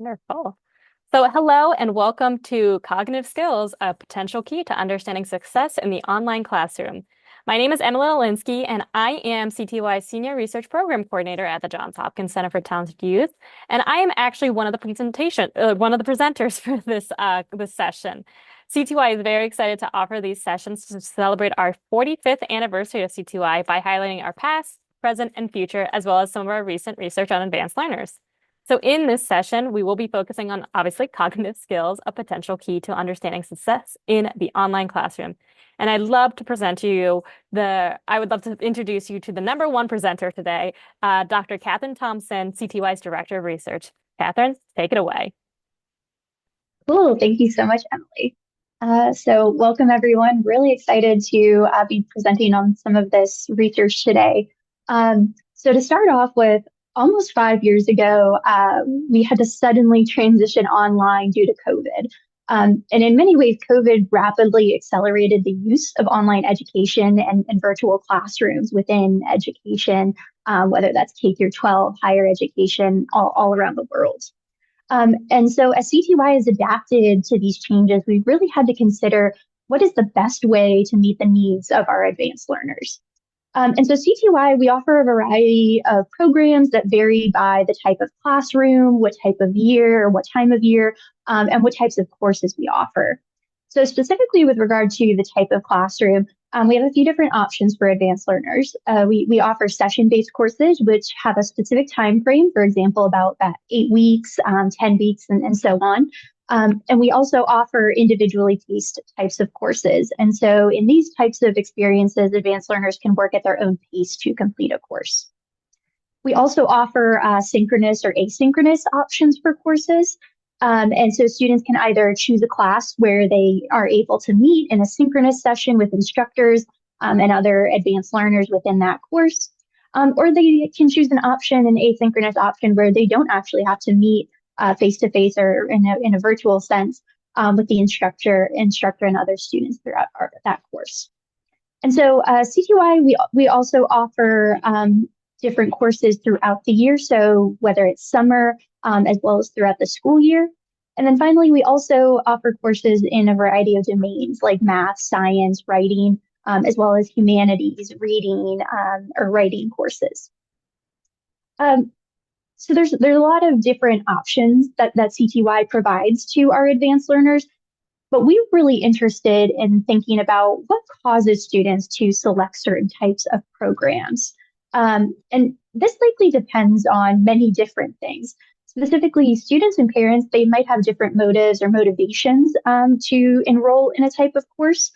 Wonderful. So, hello and welcome to Cognitive Skills, a potential key to understanding success in the online classroom. My name is Emily Olinsky, and I am CTY Senior Research Program Coordinator at the Johns Hopkins Center for Talented Youth. And I am actually one of the presenters for this session. CTY is very excited to offer these sessions to celebrate our 45th anniversary of CTY by highlighting our past, present, and future, as well as some of our recent research on advanced learners. So in this session, we will be focusing on obviously cognitive skills, a potential key to understanding success in the online classroom. And I'd love to I would love to introduce you to the number one presenter today, Dr. Catherine Thompson, CTY's Director of Research. Catherine, take it away. Cool. Thank you so much, Emily. So welcome, everyone. Really excited to be presenting on some of this research today. So to start off with, almost 5 years ago, we had to suddenly transition online due to COVID. And in many ways, COVID rapidly accelerated the use of online education and virtual classrooms within education, whether that's K through 12, higher education, all around the world. And so as CTY has adapted to these changes, we've really had to consider what is the best way to meet the needs of our advanced learners. And so CTY, we offer a variety of programs that vary by the type of classroom, what type of year, or what time of year, and what types of courses we offer. So specifically with regard to the type of classroom, we have a few different options for advanced learners. We offer session-based courses, which have a specific time frame, for example, about 8 weeks, 10 weeks, and so on. And we also offer individually paced types of courses. And so in these types of experiences, advanced learners can work at their own pace to complete a course. We also offer synchronous or asynchronous options for courses. And so students can either choose a class where they are able to meet in a synchronous session with instructors and other advanced learners within that course, or they can choose an asynchronous option where they don't actually have to meet face-to-face or in a virtual sense with the instructor and other students throughout that course. And so CTY, we also offer different courses throughout the year, so whether it's summer as well as throughout the school year. And then finally, we also offer courses in a variety of domains like math, science, writing, as well as humanities, reading, or writing courses. So there's a lot of different options that CTY provides to our advanced learners, but we're really interested in thinking about what causes students to select certain types of programs. And this likely depends on many different things. Specifically, students and parents, they might have different motives or motivations to enroll in a type of course.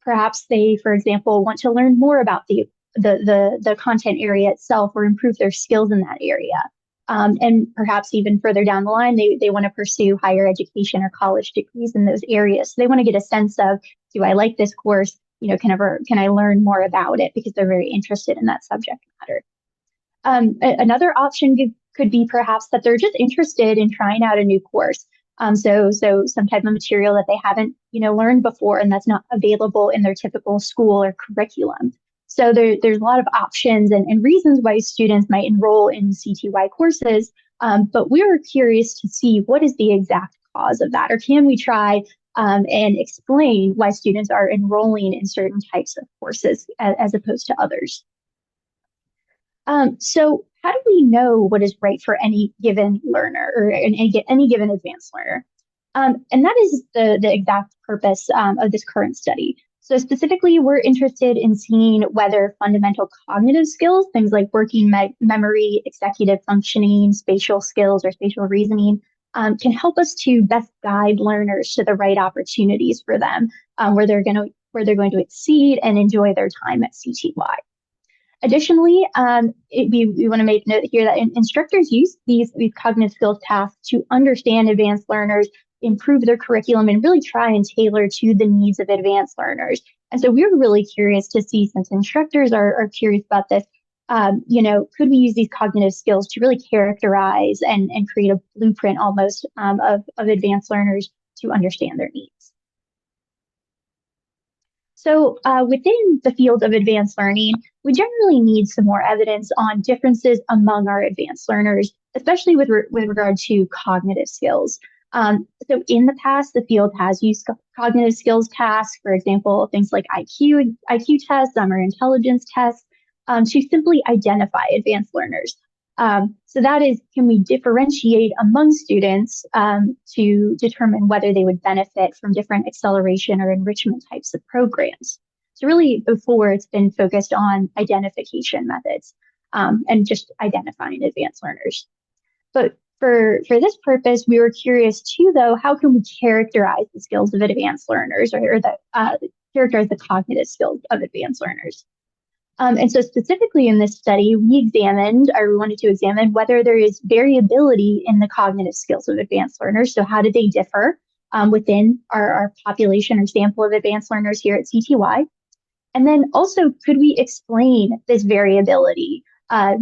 Perhaps they, for example, want to learn more about the content area itself or improve their skills in that area. And perhaps even further down the line, they want to pursue higher education or college degrees in those areas. So they want to get a sense of, do I like this course? Can I learn more about it, because they're very interested in that subject matter. Another option could be perhaps that they're just interested in trying out a new course. So some type of material that they haven't, learned before and that's not available in their typical school or curriculum. So there's a lot of options and reasons why students might enroll in CTY courses, but we're curious to see what is the exact cause of that, or can we try and explain why students are enrolling in certain types of courses as opposed to others. So how do we know what is right for any given learner or any given advanced learner? And that is the exact purpose of this current study. So specifically, we're interested in seeing whether fundamental cognitive skills, things like working memory, executive functioning, spatial skills, or spatial reasoning, can help us to best guide learners to the right opportunities for them, where they're going to exceed and enjoy their time at CTY. Additionally, we want to make note here that instructors use these cognitive skills tasks to understand advanced learners, improve their curriculum, and really try and tailor to the needs of advanced learners. And so we're really curious to see, since instructors are curious about this, could we use these cognitive skills to really characterize and create a blueprint almost of advanced learners to understand their needs? So within the field of advanced learning, we generally need some more evidence on differences among our advanced learners especially with regard to cognitive skills. So in the past, the field has used cognitive skills tasks, for example, things like IQ tests, or intelligence tests, to simply identify advanced learners. So that is, can we differentiate among students to determine whether they would benefit from different acceleration or enrichment types of programs? So really, before it's been focused on identification methods and just identifying advanced learners. But for this purpose, we were curious too, though, how can we characterize the skills of advanced learners or characterize the cognitive skills of advanced learners? And so specifically in this study, we wanted to examine whether there is variability in the cognitive skills of advanced learners. So how do they differ within our population or sample of advanced learners here at CTY? And then also, could we explain this variability or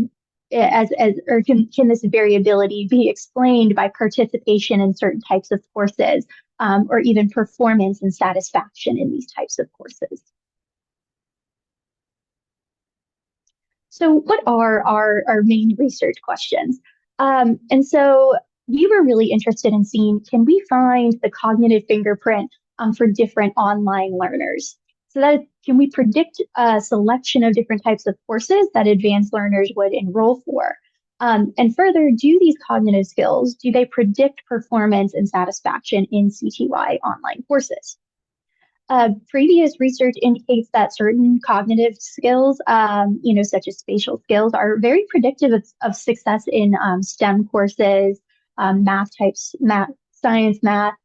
can this variability be explained by participation in certain types of courses or even performance and satisfaction in these types of courses? So what are our main research questions? And so we were really interested in seeing, can we find the cognitive fingerprint for different online learners? So that can we predict a selection of different types of courses that advanced learners would enroll for? And further, do these cognitive skills, do they predict performance and satisfaction in CTY online courses? Previous research indicates that certain cognitive skills, such as spatial skills, are very predictive of success in STEM courses, math, science, math,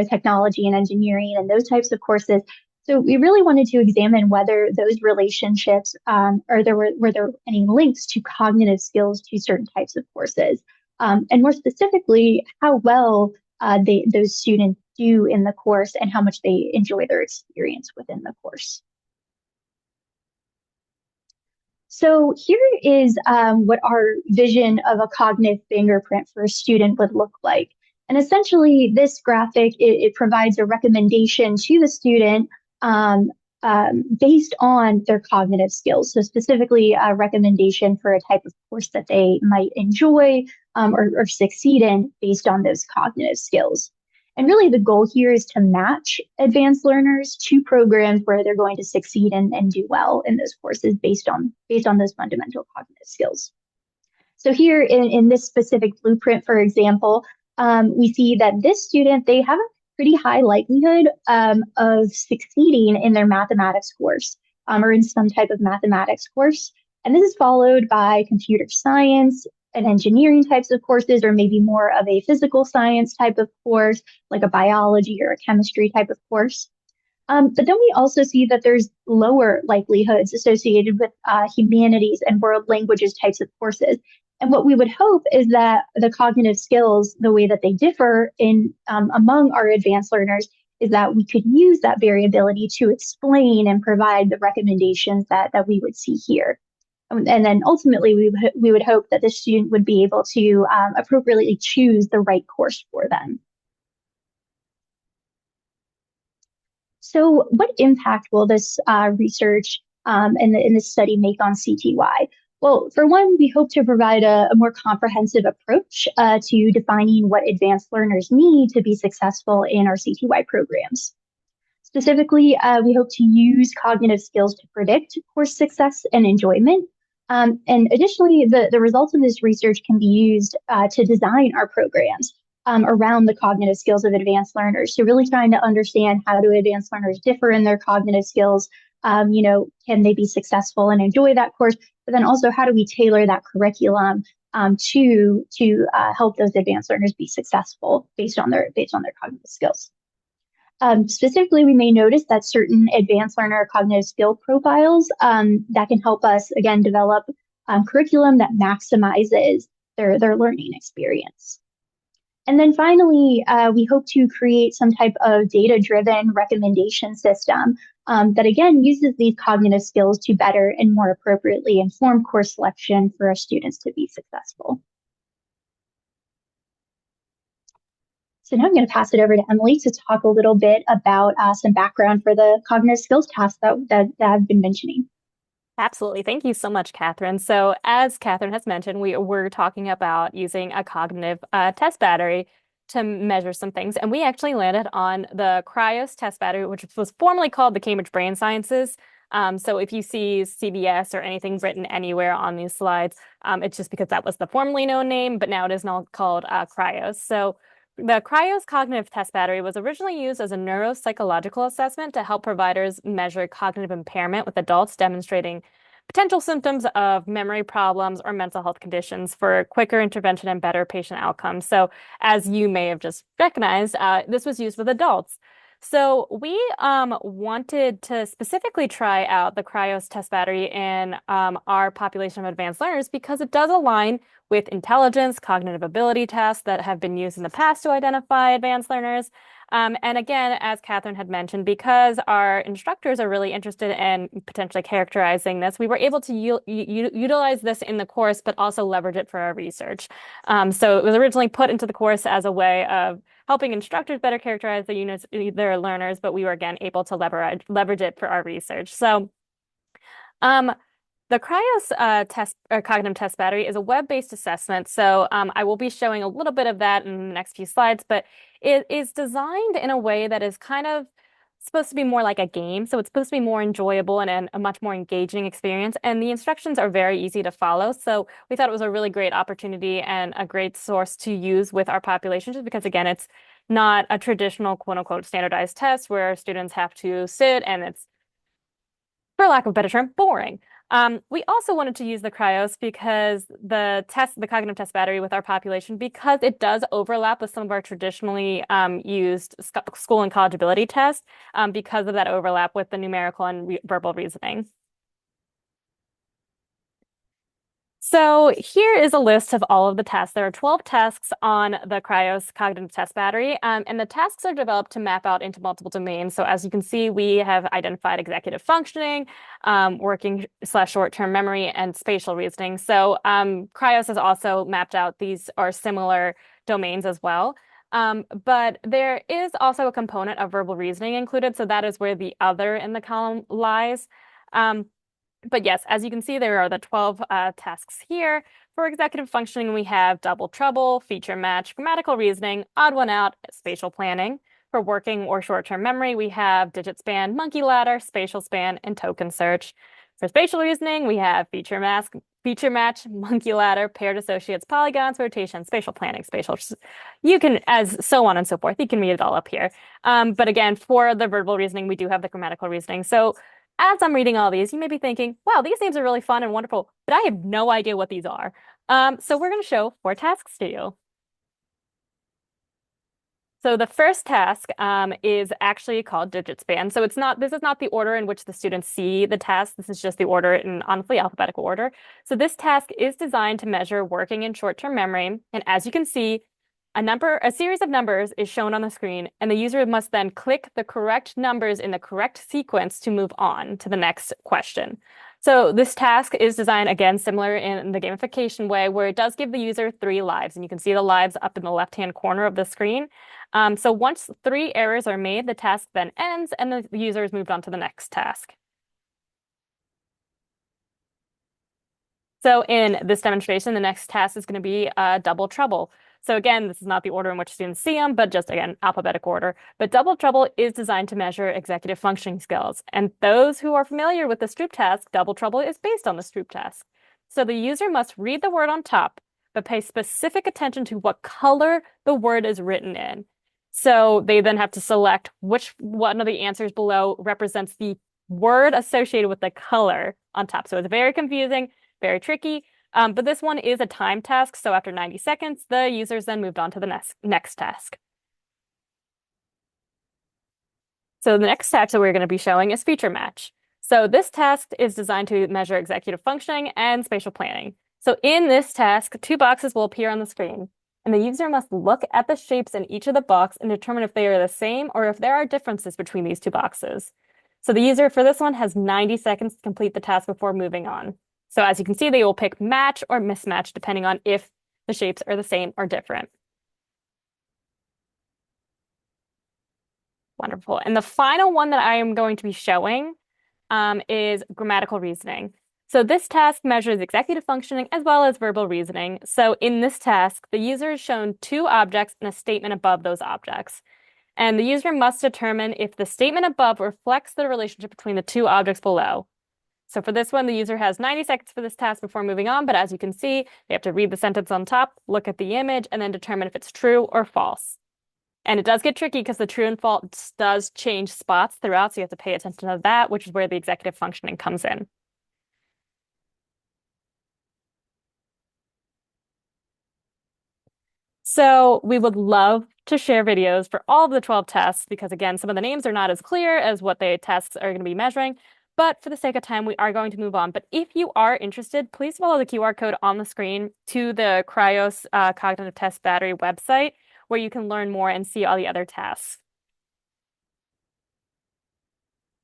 technology and engineering, and those types of courses. So we really wanted to examine whether those relationships, or were there any links to cognitive skills to certain types of courses, and more specifically, how well those students do in the course and how much they enjoy their experience within the course. So here is what our vision of a cognitive fingerprint for a student would look like. And essentially, this graphic, it provides a recommendation to the student based on their cognitive skills. So specifically, a recommendation for a type of course that they might enjoy or succeed in based on those cognitive skills. And really the goal here is to match advanced learners to programs where they're going to succeed and do well in those courses based on those fundamental cognitive skills. So here in this specific blueprint, for example, we see that this student, they have a pretty high likelihood of succeeding in their mathematics course or in some type of mathematics course. And this is followed by computer science and engineering types of courses, or maybe more of a physical science type of course, like a biology or a chemistry type of course. But then we also see that there's lower likelihoods associated with humanities and world languages types of courses. And what we would hope is that the cognitive skills, the way that they differ in among our advanced learners, is that we could use that variability to explain and provide the recommendations that we would see here. And then ultimately, we would hope that the student would be able to appropriately choose the right course for them. So what impact will this research in this study make on CTY? Well, for one, we hope to provide a more comprehensive approach to defining what advanced learners need to be successful in our CTY programs. Specifically, we hope to use cognitive skills to predict course success and enjoyment. And additionally, the results of this research can be used to design our programs around the cognitive skills of advanced learners. So really trying to understand how do advanced learners differ in their cognitive skills. Can they be successful and enjoy that course? But then also, how do we tailor that curriculum to help those advanced learners be successful based on their cognitive skills? Specifically, we may notice that certain advanced learner cognitive skill profiles that can help us, again, develop curriculum that maximizes their learning experience. And then finally, we hope to create some type of data-driven recommendation system that, again, uses these cognitive skills to better and more appropriately inform course selection for our students to be successful. So now I'm going to pass it over to Emily to talk a little bit about some background for the cognitive skills tasks that I've been mentioning. Absolutely. Thank you so much, Catherine. So, as Catherine has mentioned, we were talking about using a cognitive test battery to measure some things. And we actually landed on the Cryos test battery, which was formerly called the Cambridge Brain Sciences. So, if you see CBS or anything written anywhere on these slides, it's just because that was the formerly known name, but now it is now called Cryos. So, the Cryos cognitive test battery was originally used as a neuropsychological assessment to help providers measure cognitive impairment with adults demonstrating potential symptoms of memory problems or mental health conditions for quicker intervention and better patient outcomes. So, as you may have just recognized, this was used with adults. So we wanted to specifically try out the Cryos test battery in our population of advanced learners because it does align with intelligence, cognitive ability tests that have been used in the past to identify advanced learners. And again, as Catherine had mentioned, because our instructors are really interested in potentially characterizing this, we were able to utilize this in the course, but also leverage it for our research. So it was originally put into the course as a way of helping instructors better characterize the units, their learners, but we were again able to leverage it for our research. So, um, the Cryos test or cognitive test battery is a web-based assessment. So I will be showing a little bit of that in the next few slides, but it is designed in a way that is kind of supposed to be more like a game. So it's supposed to be more enjoyable and a much more engaging experience. And the instructions are very easy to follow. So we thought it was a really great opportunity and a great source to use with our population, just because again, it's not a traditional quote unquote standardized test where students have to sit and it's, for lack of a better term, boring. We also wanted to use the Cryos because the cognitive test battery with our population, because it does overlap with some of our traditionally used school and college ability tests, because of that overlap with the numerical and re verbal reasoning. So here is a list of all of the tests. There are 12 tasks on the Cryos cognitive test battery, and the tasks are developed to map out into multiple domains. So as you can see, we have identified executive functioning, working slash short-term memory, and spatial reasoning. So Cryos has also mapped out these are similar domains as well. But there is also a component of verbal reasoning included. So that is where the other in the column lies. But yes, as you can see, there are the 12 tasks here. For executive functioning, we have double trouble, feature match, grammatical reasoning, odd one out, spatial planning. For working or short-term memory, we have digit span, monkey ladder, spatial span, and token search. For spatial reasoning, we have feature match, monkey ladder, paired associates, polygons, rotation, spatial planning, spatial. You can, as so on and so forth. You can read it all up here. But again, for the verbal reasoning, we do have the grammatical reasoning. So as I'm reading all these, you may be thinking, wow, these names are really fun and wonderful, but I have no idea what these are. So we're going to show 4 tasks to you. So the first task is actually called digit span. So this is not the order in which the students see the task. This is just the order in honestly alphabetical order. So this task is designed to measure working in short-term memory. And as you can see, a series of numbers is shown on the screen, and the user must then click the correct numbers in the correct sequence to move on to the next question. So this task is designed, again, similar in the gamification way, where it does give the user 3 lives, and you can see the lives up in the left-hand corner of the screen. So once 3 errors are made, the task then ends, and the user is moved on to the next task. So in this demonstration, the next task is going to be double trouble. So again, this is not the order in which students see them, but just again, alphabetic order. But double trouble is designed to measure executive functioning skills. And those who are familiar with the Stroop task, double trouble is based on the Stroop task. So the user must read the word on top, but pay specific attention to what color the word is written in. So they then have to select which one of the answers below represents the word associated with the color on top. So it's very confusing, very tricky. But this one is a time task. So after 90 seconds, the users then moved on to the next task. So the next task that we're going to be showing is feature match. So this task is designed to measure executive functioning and spatial planning. So in this task, 2 boxes will appear on the screen, and the user must look at the shapes in each of the boxes and determine if they are the same or if there are differences between these 2 boxes. So the user for this one has 90 seconds to complete the task before moving on. So as you can see, they will pick match or mismatch depending on if the shapes are the same or different. Wonderful. And the final one that I am going to be showing is grammatical reasoning. So this task measures executive functioning as well as verbal reasoning. So in this task, the user is shown two objects and a statement above those objects. And the user must determine if the statement above reflects the relationship between the two objects below. So for this one, the user has 90 seconds for this task before moving on, but as you can see, they have to read the sentence on top, look at the image, and then determine if it's true or false. And it does get tricky because the true and false does change spots throughout, so you have to pay attention to that, which is where the executive functioning comes in. So we would love to share videos for all of the 12 tests because, again, some of the names are not as clear as what the tests are going to be measuring. But for the sake of time, we are going to move on. But if you are interested, please follow the QR code on the screen to the Cryos Cognitive Test Battery website, where you can learn more and see all the other tasks.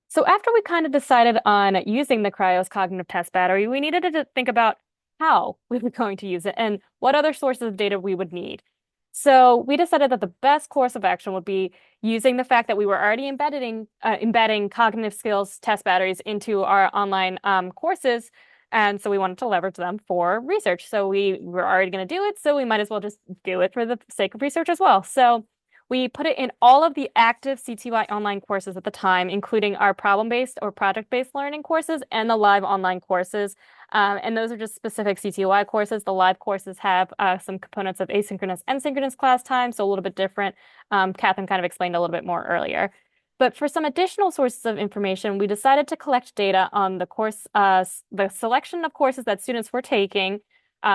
So after we kind of decided on using the Cryos Cognitive Test Battery, we needed to think about how we were going to use it and what other sources of data we would need. So we decided that the best course of action would be using the fact that we were already embedding cognitive skills test batteries into our online courses. And so we wanted to leverage them for research. So we were already going to do it, so we might as well just do it for the sake of research as well. So we put it in all of the active CTY online courses at the time, including our problem-based or project-based learning courses and the live online courses. And those are just specific CTY courses. The live courses have some components of asynchronous and synchronous class time, so a little bit different. Catherine kind of explained a little bit more earlier. But for some additional sources of information, we decided to collect data on the selection of courses that students were taking.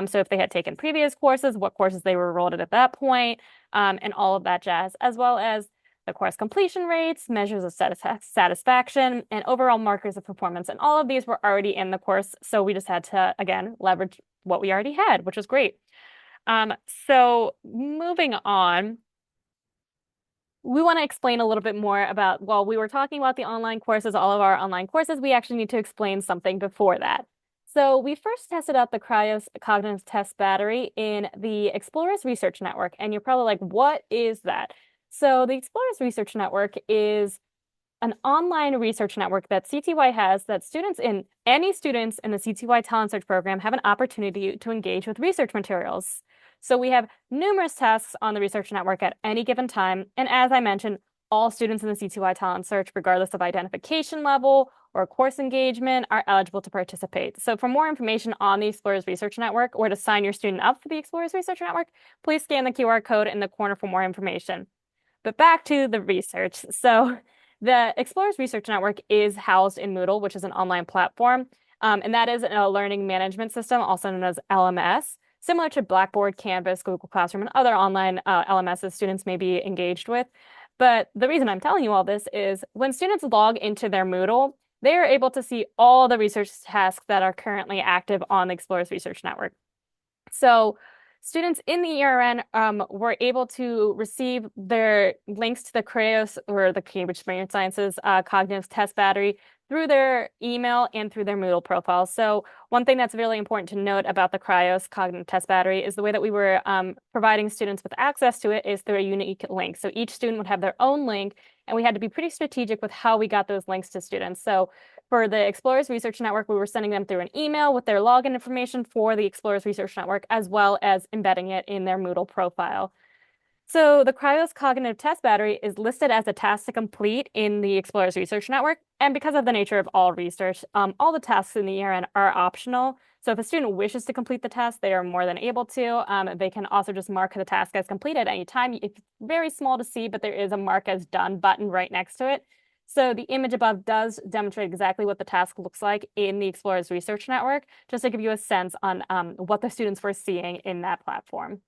So if they had taken previous courses, what courses they were enrolled at that point, and all of that jazz, as well as the course completion rates, measures of satisfaction, and overall markers of performance. And all of these were already in the course, so we just had to, again, leverage what we already had, which was great. So moving on, we want to explain a little bit more about, well, we were talking about the online courses, all of our online courses, we actually need to explain something before that. So we first tested out the Cryos Cognitive Test Battery in the Explorers Research Network. And you're probably like, what is that? So the Explorers Research Network is an online research network that CTY has that any students in the CTY Talent Search program have an opportunity to engage with research materials. So we have numerous tasks on the research network at any given time. And as I mentioned, all students in the CTY Talent Search, regardless of identification level or course engagement, are eligible to participate. So for more information on the Explorers Research Network or to sign your student up for the Explorers Research Network, please scan the QR code in the corner for more information. But back to the research. So the Explorers Research Network is housed in Moodle, which is an online platform. And that is a learning management system, also known as LMS, similar to Blackboard, Canvas, Google Classroom, and other online LMSs students may be engaged with. But the reason I'm telling you all this is when students log into their Moodle, they are able to see all the research tasks that are currently active on the Explorers Research Network. So students in the ERN were able to receive their links to the Cryos or the Cambridge Brain Sciences Cognitive Test Battery through their email and through their Moodle profile. So one thing that's really important to note about the Cryos Cognitive Test Battery is the way that we were providing students with access to it is through a unique link. So each student would have their own link, and we had to be pretty strategic with how we got those links to students. So for the Explorers Research Network, we were sending them through an email with their login information for the Explorers Research Network, as well as embedding it in their Moodle profile. So the Cryos Cognitive Test Battery is listed as a task to complete in the Explorers Research Network. And because of the nature of all research, all the tasks in the ERN are optional. So if a student wishes to complete the task, they are more than able to. They can also just mark the task as complete at any time. It's very small to see, but there is a mark as done button right next to it. So the image above does demonstrate exactly what the task looks like in the Explorers Research Network, just to give you a sense on what the students were seeing in that platform.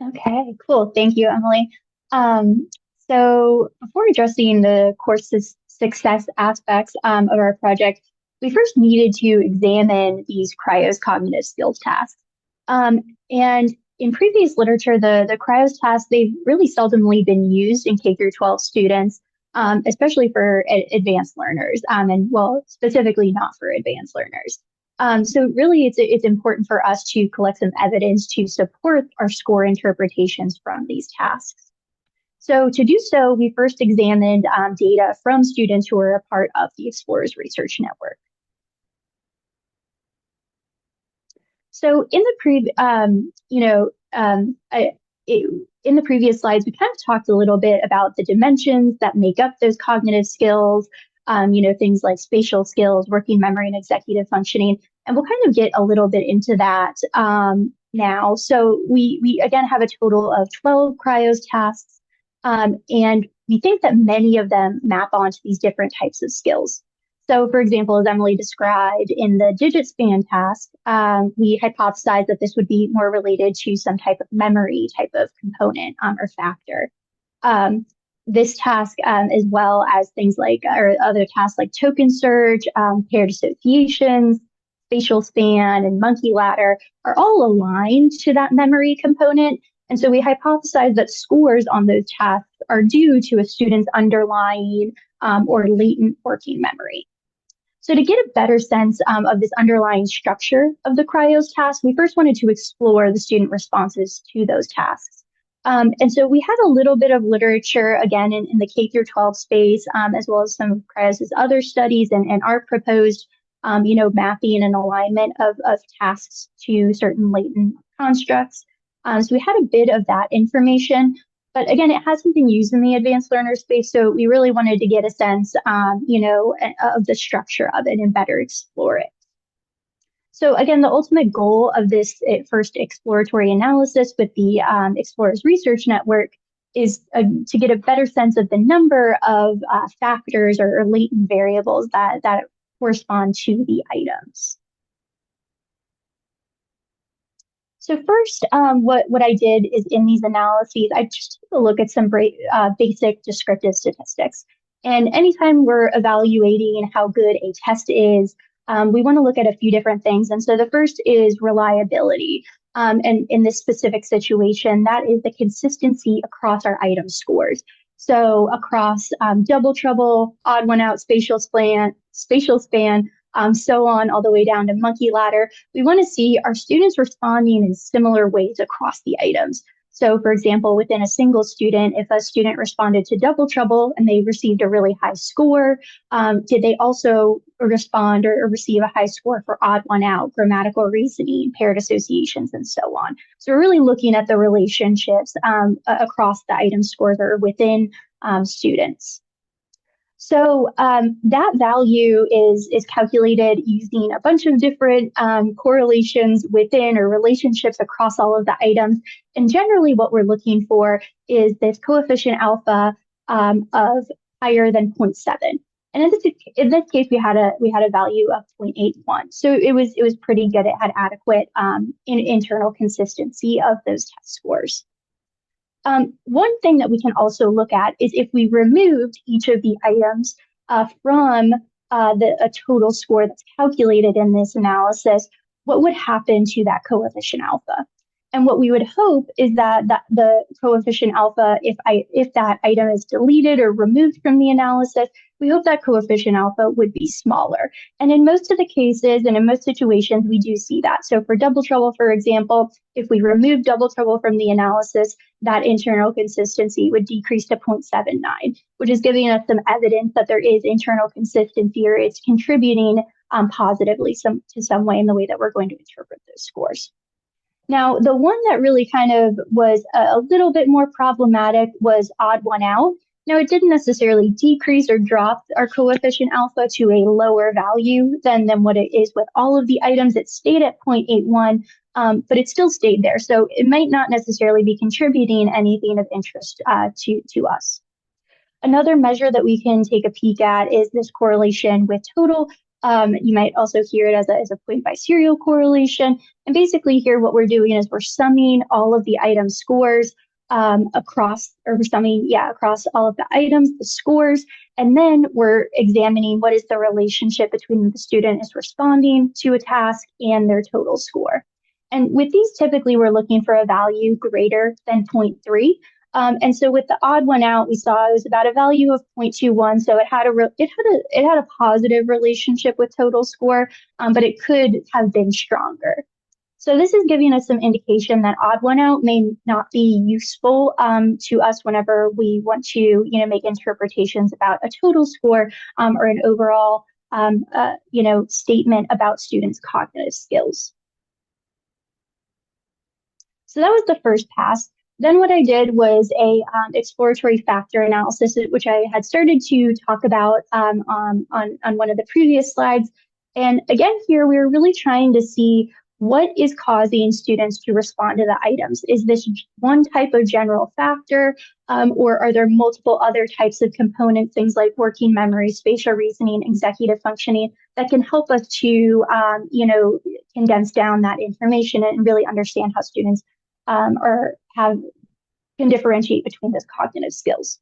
Okay, cool. Thank you, Emily. Um, so before addressing the course's success aspects of our project, we first needed to examine these cryos cognitive skills tasks. And in previous literature, the cryos tasks, they've really seldomly been used in K through 12 students, especially for advanced learners, and well, specifically not for advanced learners. So really, it's important for us to collect some evidence to support our score interpretations from these tasks. So to do so, we first examined data from students who were a part of the Explorers Research Network. So in the in the previous slides, we kind of talked a little bit about the dimensions that make up those cognitive skills, things like spatial skills, working memory, and executive functioning. And we'll kind of get a little bit into that now. So we again have a total of 12 cryos tasks, and we think that many of them map onto these different types of skills. So, for example, as Emily described in the digit span task, we hypothesized that this would be more related to some type of memory type of component or factor. This task, as well as things like, or other tasks like token search, paired associations, spatial span, and monkey ladder, are all aligned to that memory component. And so we hypothesized that scores on those tasks are due to a student's underlying or latent working memory. So to get a better sense of this underlying structure of the cryos task, we first wanted to explore the student responses to those tasks. And so we had a little bit of literature, again, in the K through 12 space, as well as some of Cryos' other studies and our proposed, mapping and alignment of tasks to certain latent constructs. So we had a bit of that information. But again, it hasn't been used in the advanced learner space, so we really wanted to get a sense, of the structure of it and better explore it. So again, the ultimate goal of this first exploratory analysis with the Explorers Research Network is to get a better sense of the number of factors or latent variables that correspond to the items. So first, what I did is in these analyses, I just took a look at some basic descriptive statistics. And anytime we're evaluating how good a test is, we want to look at a few different things. And so the first is reliability. And in this specific situation, that is the consistency across our item scores. So across double trouble, odd one out, spatial span, so on all the way down to monkey ladder. We want to see our students responding in similar ways across the items. So for example, within a single student, if a student responded to double trouble and they received a really high score, did they also respond or receive a high score for odd one out, grammatical reasoning, paired associations, and so on? So we're really looking at the relationships across the item scores or within students. So that value is calculated using a bunch of different correlations within or relationships across all of the items. And generally what we're looking for is this coefficient alpha of higher than 0.7. And in this case, we had a value of 0.81. So it was pretty good. It had adequate internal consistency of those test scores. One thing that we can also look at is if we removed each of the items from a total score that's calculated in this analysis, what would happen to that coefficient alpha? And what we would hope is that the coefficient alpha, if that item is deleted or removed from the analysis, we hope that coefficient alpha would be smaller. And in most of the cases and in most situations, we do see that. So for double trouble, for example, if we remove double trouble from the analysis, that internal consistency would decrease to 0.79, which is giving us some evidence that there is internal consistency or it's contributing positively to some way in the way that we're going to interpret those scores. Now, the one that really kind of was a little bit more problematic was odd one out. Now, it didn't necessarily decrease or drop our coefficient alpha to a lower value than what it is with all of the items. It stayed at 0.81, but it still stayed there. So it might not necessarily be contributing anything of interest to us. Another measure that we can take a peek at is this correlation with total. You might also hear it as a point by serial correlation. And basically here what we're doing is we're summing all of the item scores across all of the items, the scores, and then we're examining what is the relationship between the student is responding to a task and their total score. And with these, typically we're looking for a value greater than 0.3. And so with the odd one out, we saw it was about a value of 0.21. So it had a positive relationship with total score, but it could have been stronger. So this is giving us some indication that odd one out may not be useful to us whenever we want to, make interpretations about a total score or an overall, statement about students' cognitive skills. So that was the first pass. Then what I did was a exploratory factor analysis, which I had started to talk about on one of the previous slides. And again, here we were really trying to see what is causing students to respond to the items. Is this one type of general factor, or are there multiple other types of components, things like working memory, spatial reasoning, executive functioning, that can help us to, condense down that information and really understand how students or can differentiate between those cognitive skills.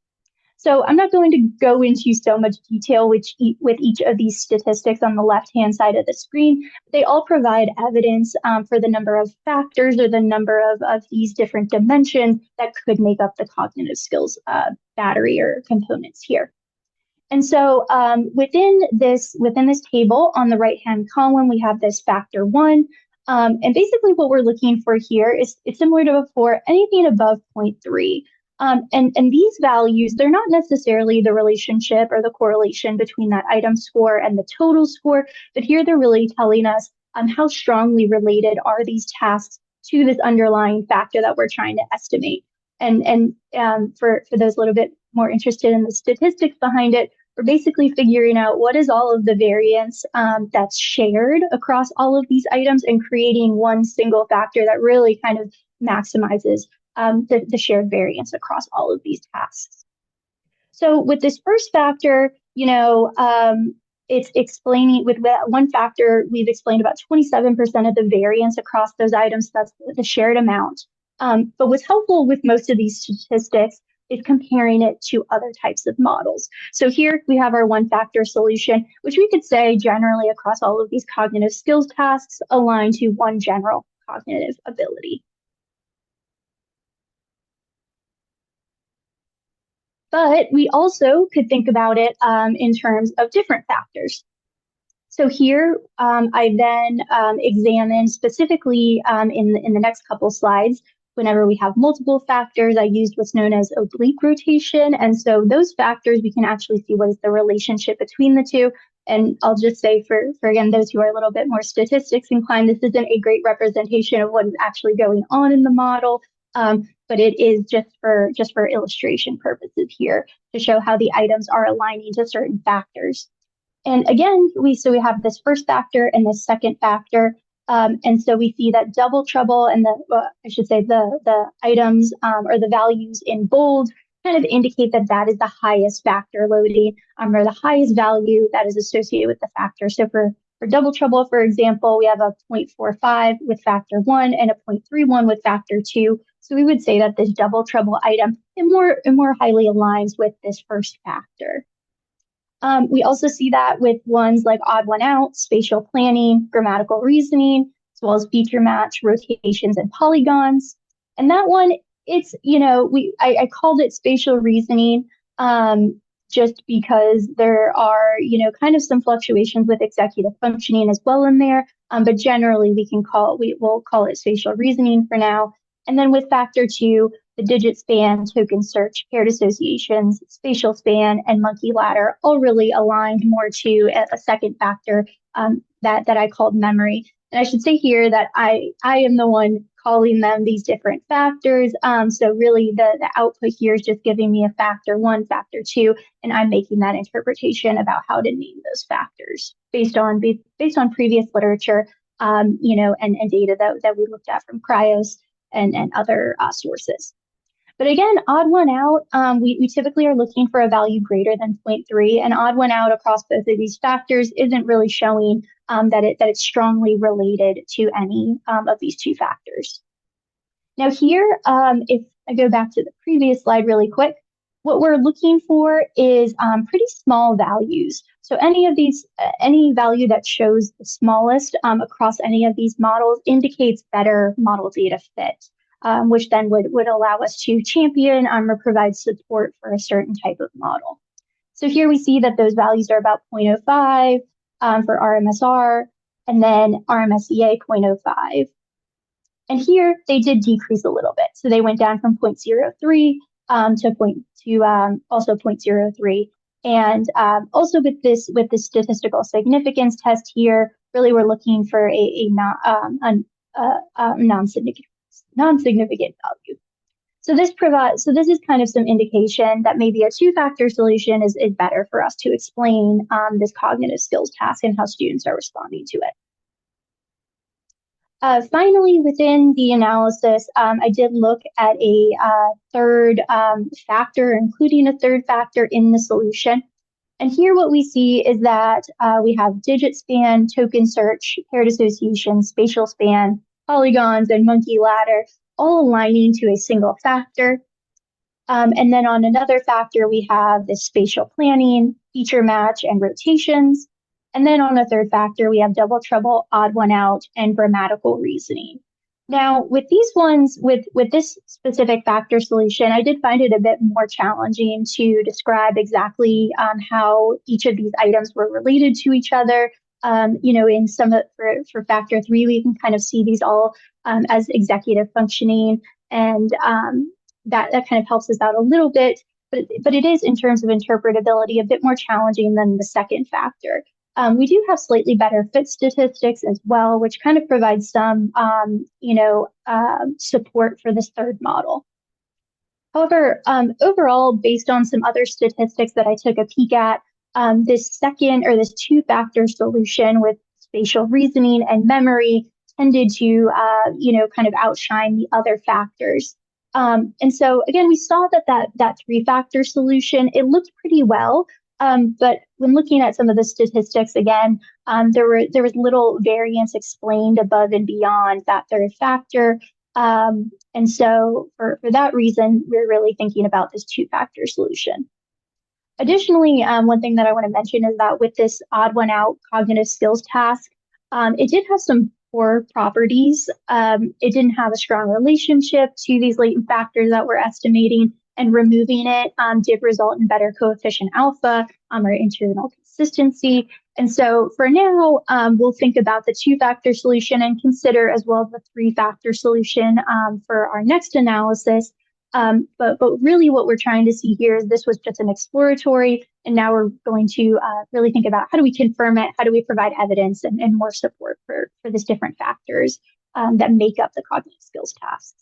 So I'm not going to go into so much detail with each of these statistics on the left-hand side of the screen. They all provide evidence for the number of factors or the number of these different dimensions that could make up the cognitive skills battery or components here. And so within this table on the right-hand column, we have this factor one. And basically what we're looking for here is it's similar to before, anything above 0.3. And these values, they're not necessarily the relationship or the correlation between that item score and the total score, but here they're really telling us how strongly related are these tasks to this underlying factor that we're trying to estimate. And for those a little bit more interested in the statistics behind it, we're basically figuring out what is all of the variance that's shared across all of these items and creating one single factor that really kind of maximizes the shared variance across all of these tasks. So with this first factor, it's explaining with that one factor, we've explained about 27% of the variance across those items. That's the shared amount. But what's helpful with most of these statistics is comparing it to other types of models. So here we have our one factor solution, which we could say generally across all of these cognitive skills tasks align to one general cognitive ability. But we also could think about it in terms of different factors. So here I then examined specifically in the next couple slides. Whenever we have multiple factors, I used what's known as oblique rotation. And so those factors, we can actually see what is the relationship between the two. And I'll just say for again, those who are a little bit more statistics inclined, this isn't a great representation of what is actually going on in the model. But it is just for illustration purposes here to show how the items are aligning to certain factors. And again, we have this first factor and this second factor. And so we see that double trouble and the items or the values in bold kind of indicate that that is the highest factor loading or the highest value that is associated with the factor. So for double trouble, for example, we have a 0.45 with factor one and a 0.31 with factor two. So we would say that this double trouble item it more highly aligns with this first factor. We also see that with ones like odd one out, spatial planning, grammatical reasoning, as well as feature match, rotations, and polygons. And that one, it's, I called it spatial reasoning just because there are, kind of some fluctuations with executive functioning as well in there. But generally we'll call it spatial reasoning for now. And then with factor two, the digit span, token search, paired associations, spatial span, and monkey ladder all really aligned more to a second factor that I called memory. And I should say here that I am the one calling them these different factors. So really the output here is just giving me a factor one, factor two, and I'm making that interpretation about how to name those factors based on previous literature, and data that we looked at from Cryos and other sources. But again, odd one out, we typically are looking for a value greater than 0.3, and odd one out across both of these factors isn't really showing that it's strongly related to any of these two factors. Now here, if I go back to the previous slide really quick, what we're looking for is pretty small values. So any value that shows the smallest across any of these models indicates better model data fit. Which then would allow us to champion or provide support for a certain type of model. So here we see that those values are about 0.05 for RMSR, and then RMSEA 0.05. And here they did decrease a little bit. So they went down from 0.03 also 0.03. And also with this statistical significance test here, really we're looking for a non-significant value. So this is kind of some indication that maybe a two-factor solution is better for us to explain this cognitive skills task and how students are responding to it. Finally, within the analysis, I did look at a third factor, including a third factor in the solution. And here what we see is that we have digit span, token search, paired association, spatial span, polygons, and monkey ladder, all aligning to a single factor. And then on another factor, we have the spatial planning, feature match, and rotations. And then on a third factor, we have double trouble, odd one out, and grammatical reasoning. Now, with these ones, with this specific factor solution, I did find it a bit more challenging to describe exactly how each of these items were related to each other. In for factor three, we can kind of see these all as executive functioning, and that kind of helps us out a little bit. But it is, in terms of interpretability, a bit more challenging than the second factor. We do have slightly better fit statistics as well, which kind of provides some, support for this third model. However, overall, based on some other statistics that I took a peek at, this two-factor solution with spatial reasoning and memory tended to, kind of outshine the other factors. And so again, we saw that three-factor solution, it looked pretty well. But when looking at some of the statistics again, there was little variance explained above and beyond that third factor. And so for that reason, we're really thinking about this two-factor solution. Additionally, one thing that I want to mention is that with this odd one out cognitive skills task, it did have some poor properties. It didn't have a strong relationship to these latent factors that we're estimating, and removing it did result in better coefficient alpha or internal consistency. And so for now, we'll think about the two-factor solution and consider as well the three-factor solution for our next analysis. But really what we're trying to see here is this was just an exploratory, and now we're going to really think about how do we confirm it, how do we provide evidence and more support for these different factors that make up the cognitive skills tasks.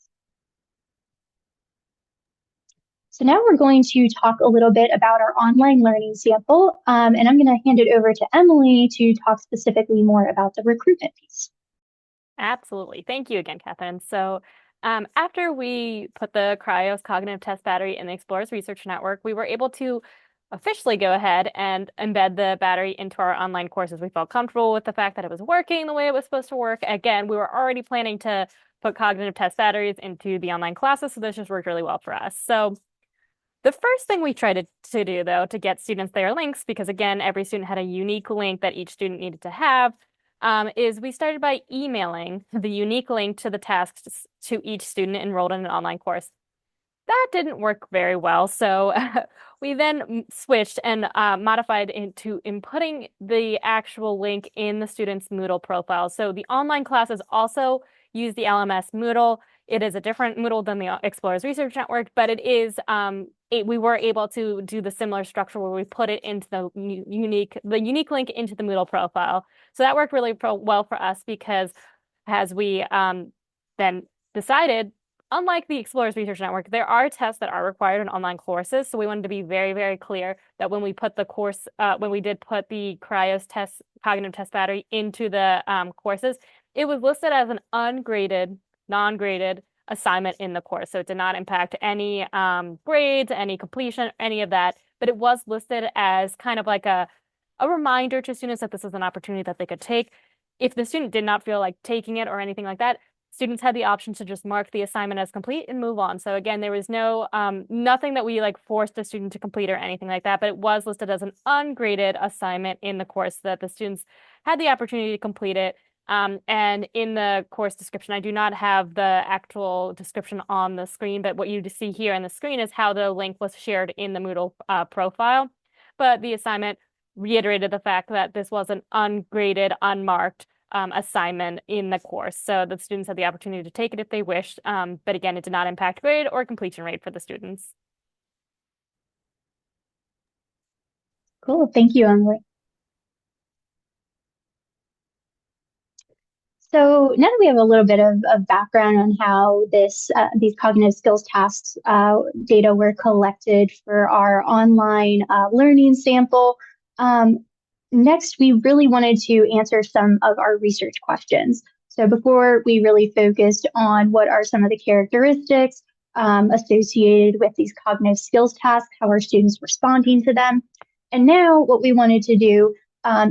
So now we're going to talk a little bit about our online learning sample, and I'm going to hand it over to Emily to talk specifically more about the recruitment piece. Absolutely. Thank you again, Catherine. So after we put the Cryos cognitive test battery in the Explorers Research Network, we were able to officially go ahead and embed the battery into our online courses. We felt comfortable with the fact that it was working the way it was supposed to work. Again, we were already planning to put cognitive test batteries into the online classes, so this just worked really well for us. So the first thing we tried to do, though, to get students their links, because again, every student had a unique link that each student needed to have, is we started by emailing the unique link to the tasks to each student enrolled in an online course. That didn't work very well, so we then switched and modified into inputting the actual link in the student's Moodle profile. So the online classes also use the LMS Moodle. It is a different Moodle than the Explorers Research Network, but it is we were able to do the similar structure where we put it into the unique link into the Moodle profile. So that worked really well for us because as we then decided, unlike the Explorers Research Network, there are tests that are required in online courses. So we wanted to be very, very clear that when we put the course, when we did put the Cryos test, cognitive test battery into the courses, it was listed as an ungraded, non-graded assignment in the course. So it did not impact any grades, any completion, any of that. But it was listed as kind of like a reminder to students that this is an opportunity that they could take. If the student did not feel like taking it or anything like that, students had the option to just mark the assignment as complete and move on. So again, there was no nothing that we like forced the student to complete or anything like that, but it was listed as an ungraded assignment in the course so that the students had the opportunity to complete it. And in the course description, I do not have the actual description on the screen, but what you see here on the screen is how the link was shared in the Moodle profile. But the assignment reiterated the fact that this was an ungraded, unmarked assignment in the course. So the students had the opportunity to take it if they wished, but again, it did not impact grade or completion rate for the students. Cool. Thank you, Emily. So now that we have a little bit of background on how these cognitive skills tasks data were collected for our online learning sample, next we really wanted to answer some of our research questions. So before we really focused on what are some of the characteristics associated with these cognitive skills tasks, how are students responding to them, and now what we wanted to do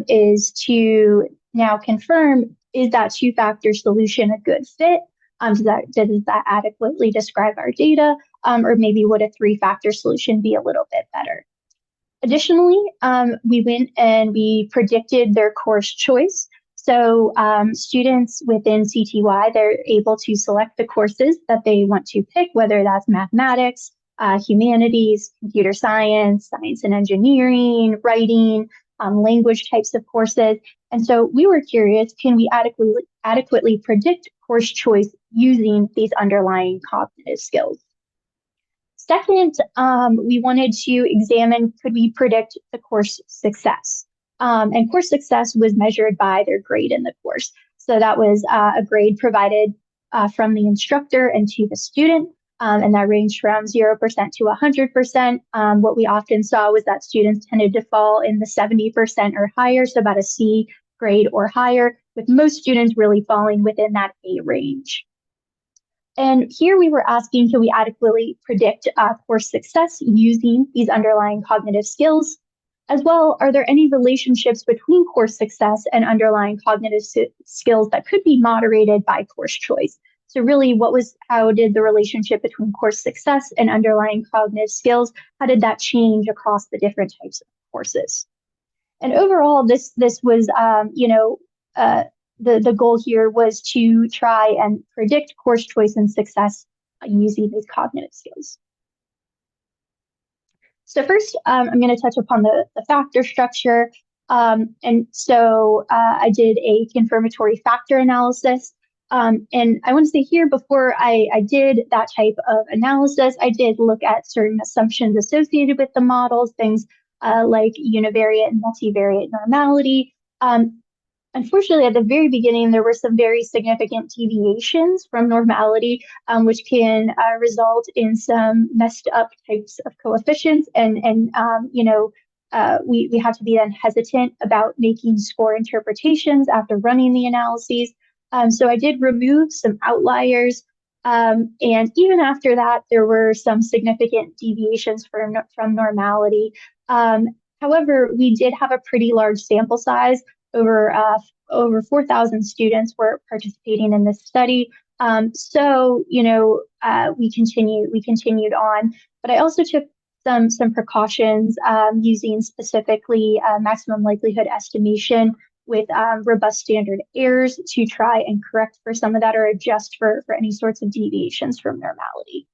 is to now confirm, is that two-factor solution a good fit? Does that adequately describe our data? Or maybe would a three-factor solution be a little bit better? Additionally, we went and we predicted their course choice. So students within CTY, they're able to select the courses that they want to pick, whether that's mathematics, humanities, computer science, science and engineering, writing, language types of courses. And so we were curious, can we adequately predict course choice using these underlying cognitive skills? Second, we wanted to examine, could we predict the course success? And course success was measured by their grade in the course. So that was a grade provided from the instructor and to the student. And that ranged from 0% to 100%. What we often saw was that students tended to fall in the 70% or higher, so about a C grade or higher, with most students really falling within that A range. And here we were asking, can we adequately predict course success using these underlying cognitive skills? As well, are there any relationships between course success and underlying cognitive skills that could be moderated by course choice? So really, how did the relationship between course success and underlying cognitive skills, how did that change across the different types of courses? And overall, this was, the goal here was to try and predict course choice and success using these cognitive skills. So first, I'm going to touch upon the factor structure. And so I did a confirmatory factor analysis. And I want to say here, before I did that type of analysis, I did look at certain assumptions associated with the models, things like univariate and multivariate normality. Unfortunately, at the very beginning, there were some very significant deviations from normality, which can result in some messed up types of coefficients. And we have to be then hesitant about making score interpretations after running the analyses. So I did remove some outliers. And even after that, there were some significant deviations from normality. However, we did have a pretty large sample size. Over 4,000 students were participating in this study. So we continued on, but I also took some precautions using specifically maximum likelihood estimation with robust standard errors to try and correct for some of that or adjust for any sorts of deviations from normality.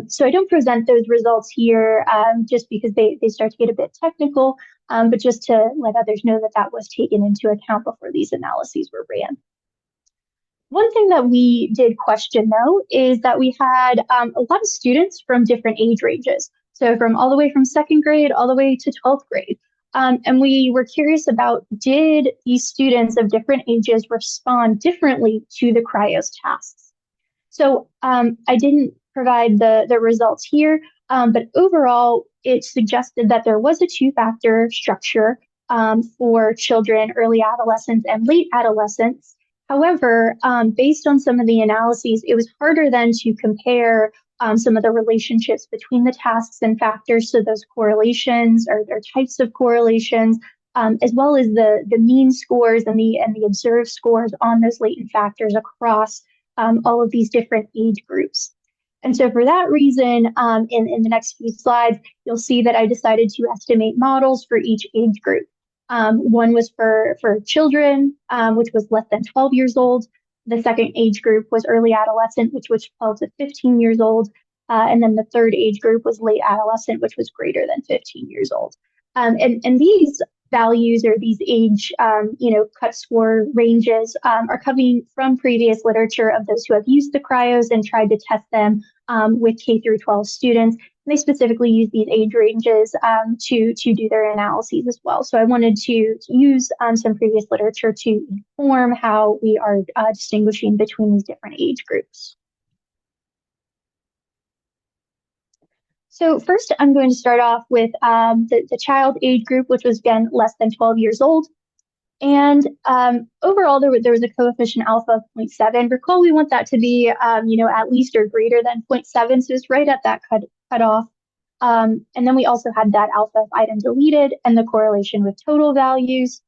So I don't present those results here just because they start to get a bit technical, but just to let others know that that was taken into account before these analyses were ran. One thing that we did question, though, is that we had a lot of students from different age ranges. So from all the way from second grade all the way to 12th grade. And we were curious about, did these students of different ages respond differently to the cryos tasks? So I didn't provide the results here, but overall, it suggested that there was a two-factor structure for children, early adolescents, and late adolescents. However, based on some of the analyses, it was harder then to compare some of the relationships between the tasks and factors, so those correlations or their types of correlations, as well as the mean scores and the observed scores on those latent factors across all of these different age groups. And so for that reason, in the next few slides, you'll see that I decided to estimate models for each age group. One was for children, which was less than 12 years old. The second age group was early adolescent, which was 12 to 15 years old. And then the third age group was late adolescent, which was greater than 15 years old. And these values or these age, cut score ranges are coming from previous literature of those who have used the cryos and tried to test them with K through 12 students. And they specifically use these age ranges to do their analyses as well. So I wanted to use some previous literature to inform how we are distinguishing between these different age groups. So first, I'm going to start off with the child age group, which was, again, less than 12 years old. And overall, there was a coefficient alpha of 0.7. Recall, we want that to be, at least or greater than 0.7, so it's right at that cutoff. And then we also had that alpha of item deleted and the correlation with total values.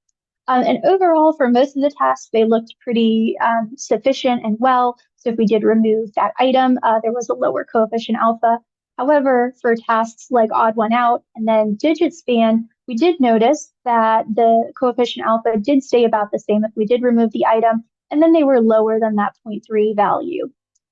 And overall, for most of the tasks, they looked pretty sufficient and well. So if we did remove that item, there was a lower coefficient alpha. However, for tasks like odd one out and then digit span, we did notice that the coefficient alpha did stay about the same if we did remove the item, and then they were lower than that 0.3 value.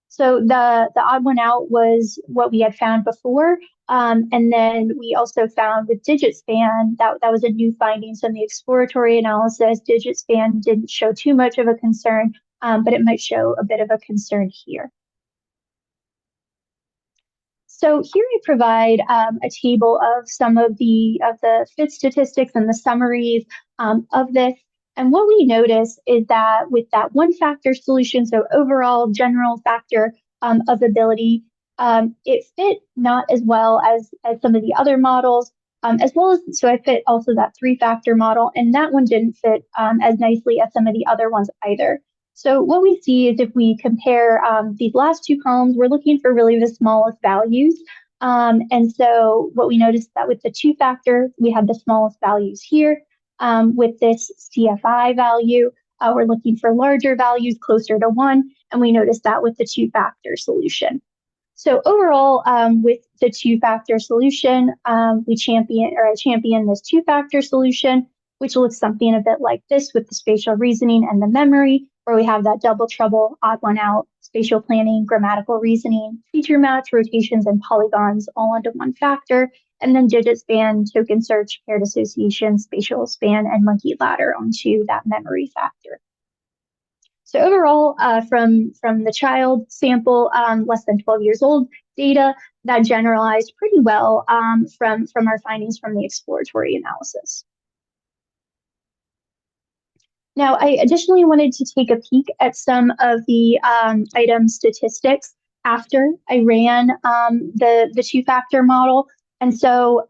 So the odd one out was what we had found before. And then we also found with digit span, that was a new finding. So in the exploratory analysis, digit span didn't show too much of a concern, but it might show a bit of a concern here. So here I provide a table of some of the fit statistics and the summaries of this. And what we notice is that with that one factor solution, so overall general factor of ability, it fit not as well as some of the other models, as well as, so I fit also that three factor model, and that one didn't fit as nicely as some of the other ones either. So what we see is if we compare these last two columns, we're looking for really the smallest values. And so what we noticed that with the two factor, we had the smallest values here. With this CFI value, we're looking for larger values closer to 1, and we noticed that with the two factor solution. So overall, with the two factor solution, I champion this two factor solution, which looks something a bit like this with the spatial reasoning and the memory, where we have that double trouble, odd one out, spatial planning, grammatical reasoning, feature match, rotations, and polygons all under one factor, and then digit span, token search, paired association, spatial span, and monkey ladder onto that memory factor. So overall, from the child sample, less than 12 years old data, that generalized pretty well from our findings from the exploratory analysis. Now, I additionally wanted to take a peek at some of the item statistics after I ran the two-factor model. And so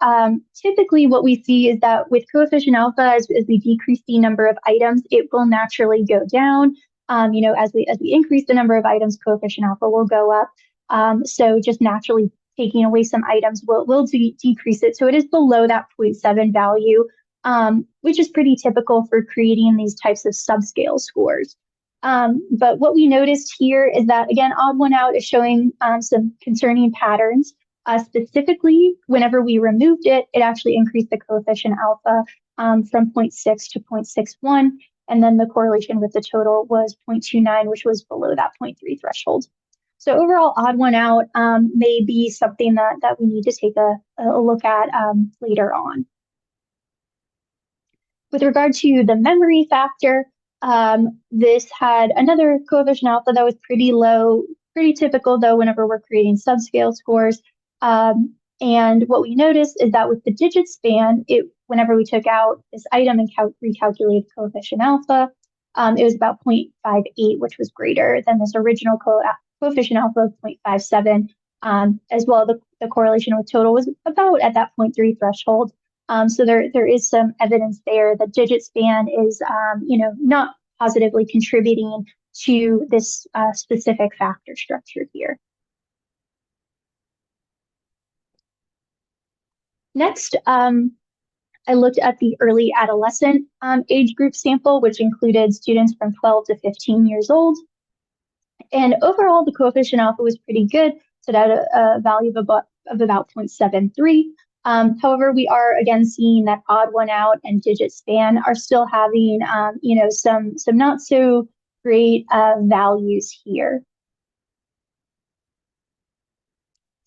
typically what we see is that with coefficient alpha, as we decrease the number of items, it will naturally go down. As we increase the number of items, coefficient alpha will go up. So just naturally taking away some items will decrease it. So it is below that 0.7 value, which is pretty typical for creating these types of subscale scores. But what we noticed here is that, again, odd one out is showing some concerning patterns. Specifically, whenever we removed it, it actually increased the coefficient alpha from 0.6 to 0.61. And then the correlation with the total was 0.29, which was below that 0.3 threshold. So overall, odd one out may be something that we need to take a look at later on. With regard to the memory factor, this had another coefficient alpha that was pretty low, pretty typical though whenever we're creating subscale scores. And what we noticed is that with the digit span, whenever we took out this item and recalculated coefficient alpha, it was about 0.58, which was greater than this original coefficient alpha of 0.57. As well, the correlation with total was about at that 0.3 threshold. So there is some evidence there that digit span is, not positively contributing to this specific factor structure here. Next, I looked at the early adolescent age group sample, which included students from 12 to 15 years old. And overall, the coefficient alpha was pretty good, so that a value of about 0.73. However, we are again seeing that odd one out and digit span are still having, some not so great values here.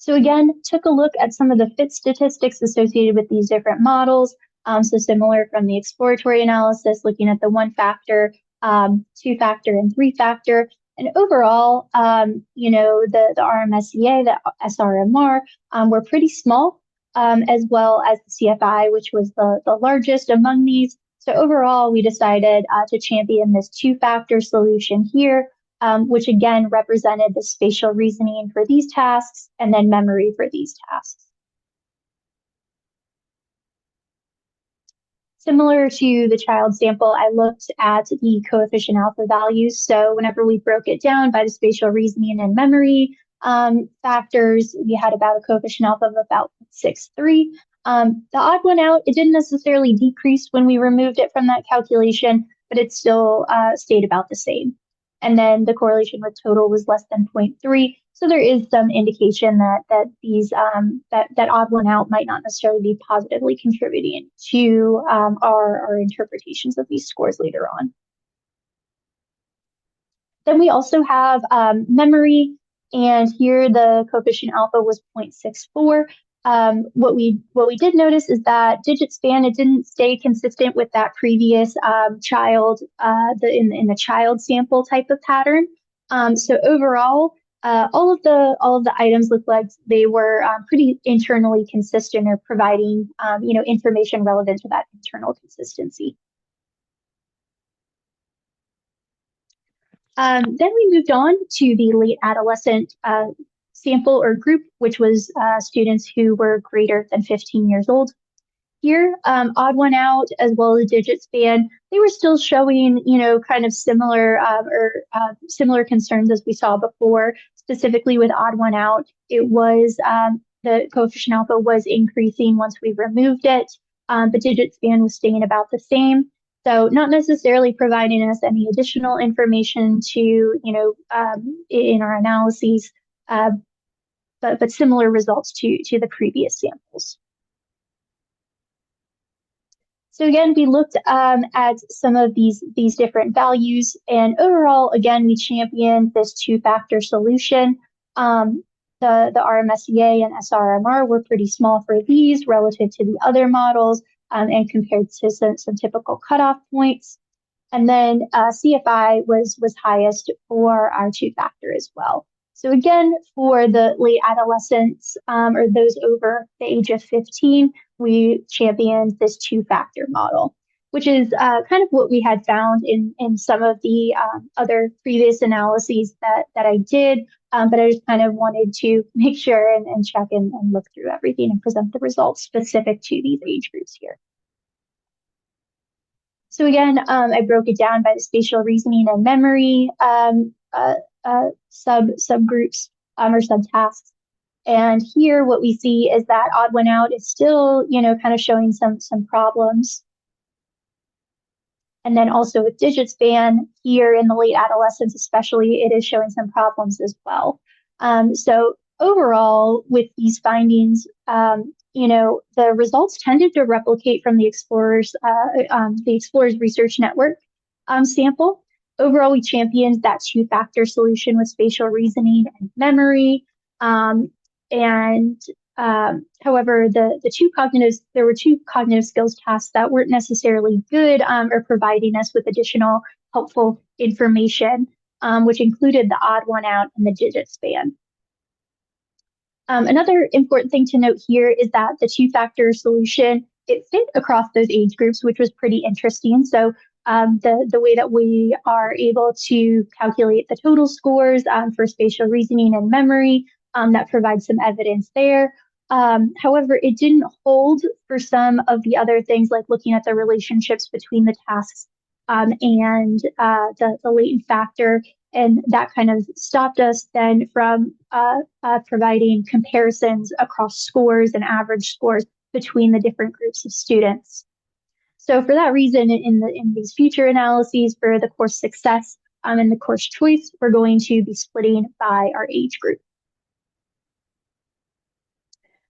So again, took a look at some of the fit statistics associated with these different models. So similar from the exploratory analysis, looking at the one factor, two factor, and three factor. And overall, the RMSEA, the SRMR, were pretty small, as well as the CFI, which was the largest among these. So overall, we decided to champion this two-factor solution here, which again represented the spatial reasoning for these tasks and then memory for these tasks. Similar to the child sample, I looked at the coefficient alpha values. So whenever we broke it down by the spatial reasoning and memory factors, we had about a coefficient alpha of about 0.63. The odd one out, it didn't necessarily decrease when we removed it from that calculation, but it still stayed about the same. And then the correlation with total was less than 0.3. So there is some indication that these that odd one out might not necessarily be positively contributing to our interpretations of these scores later on. Then we also have memory, and here the coefficient alpha was 0.64. What we did notice is that digit span, it didn't stay consistent with that previous child in the child sample type of pattern. So overall, all of the items looked like they were pretty internally consistent or providing information relevant to that internal consistency. Then we moved on to the late adolescent sample or group, which was students who were greater than 15 years old. Here, odd one out, as well as digit span, they were still showing, kind of similar similar concerns as we saw before. Specifically with odd one out, it was the coefficient alpha was increasing once we removed it, but digit span was staying about the same. So not necessarily providing us any additional information to, in our analyses, but similar results to the previous samples. So again, we looked at some of these different values, and overall, again, we championed this two-factor solution. The RMSEA and SRMR were pretty small for these relative to the other models, and compared to some typical cutoff points. And then CFI was highest for our two-factor as well. So again, for the late adolescents or those over the age of 15, we championed this two-factor model, which is kind of what we had found in some of the other previous analyses that I did, but I just kind of wanted to make sure and check and look through everything and present the results specific to these age groups here. So again, I broke it down by the spatial reasoning and memory subgroups or subtasks. And here what we see is that odd one out is still, kind of showing some problems. And then also with digit span here in the late adolescents, especially, it is showing some problems as well. So overall, with these findings, the results tended to replicate from the Explorers Research Network sample. Overall, we championed that two-factor solution with spatial reasoning and memory. However, there were two cognitive skills tasks that weren't necessarily good or providing us with additional helpful information, which included the odd one out and the digit span. Another important thing to note here is that the two-factor solution, it fit across those age groups, which was pretty interesting. So the way that we are able to calculate the total scores for spatial reasoning and memory, that provides some evidence there. However, it didn't hold for some of the other things, like looking at the relationships between the tasks and the latent factor. And that kind of stopped us then from providing comparisons across scores and average scores between the different groups of students. So for that reason, in these future analyses for the course success and the course choice, we're going to be splitting by our age group.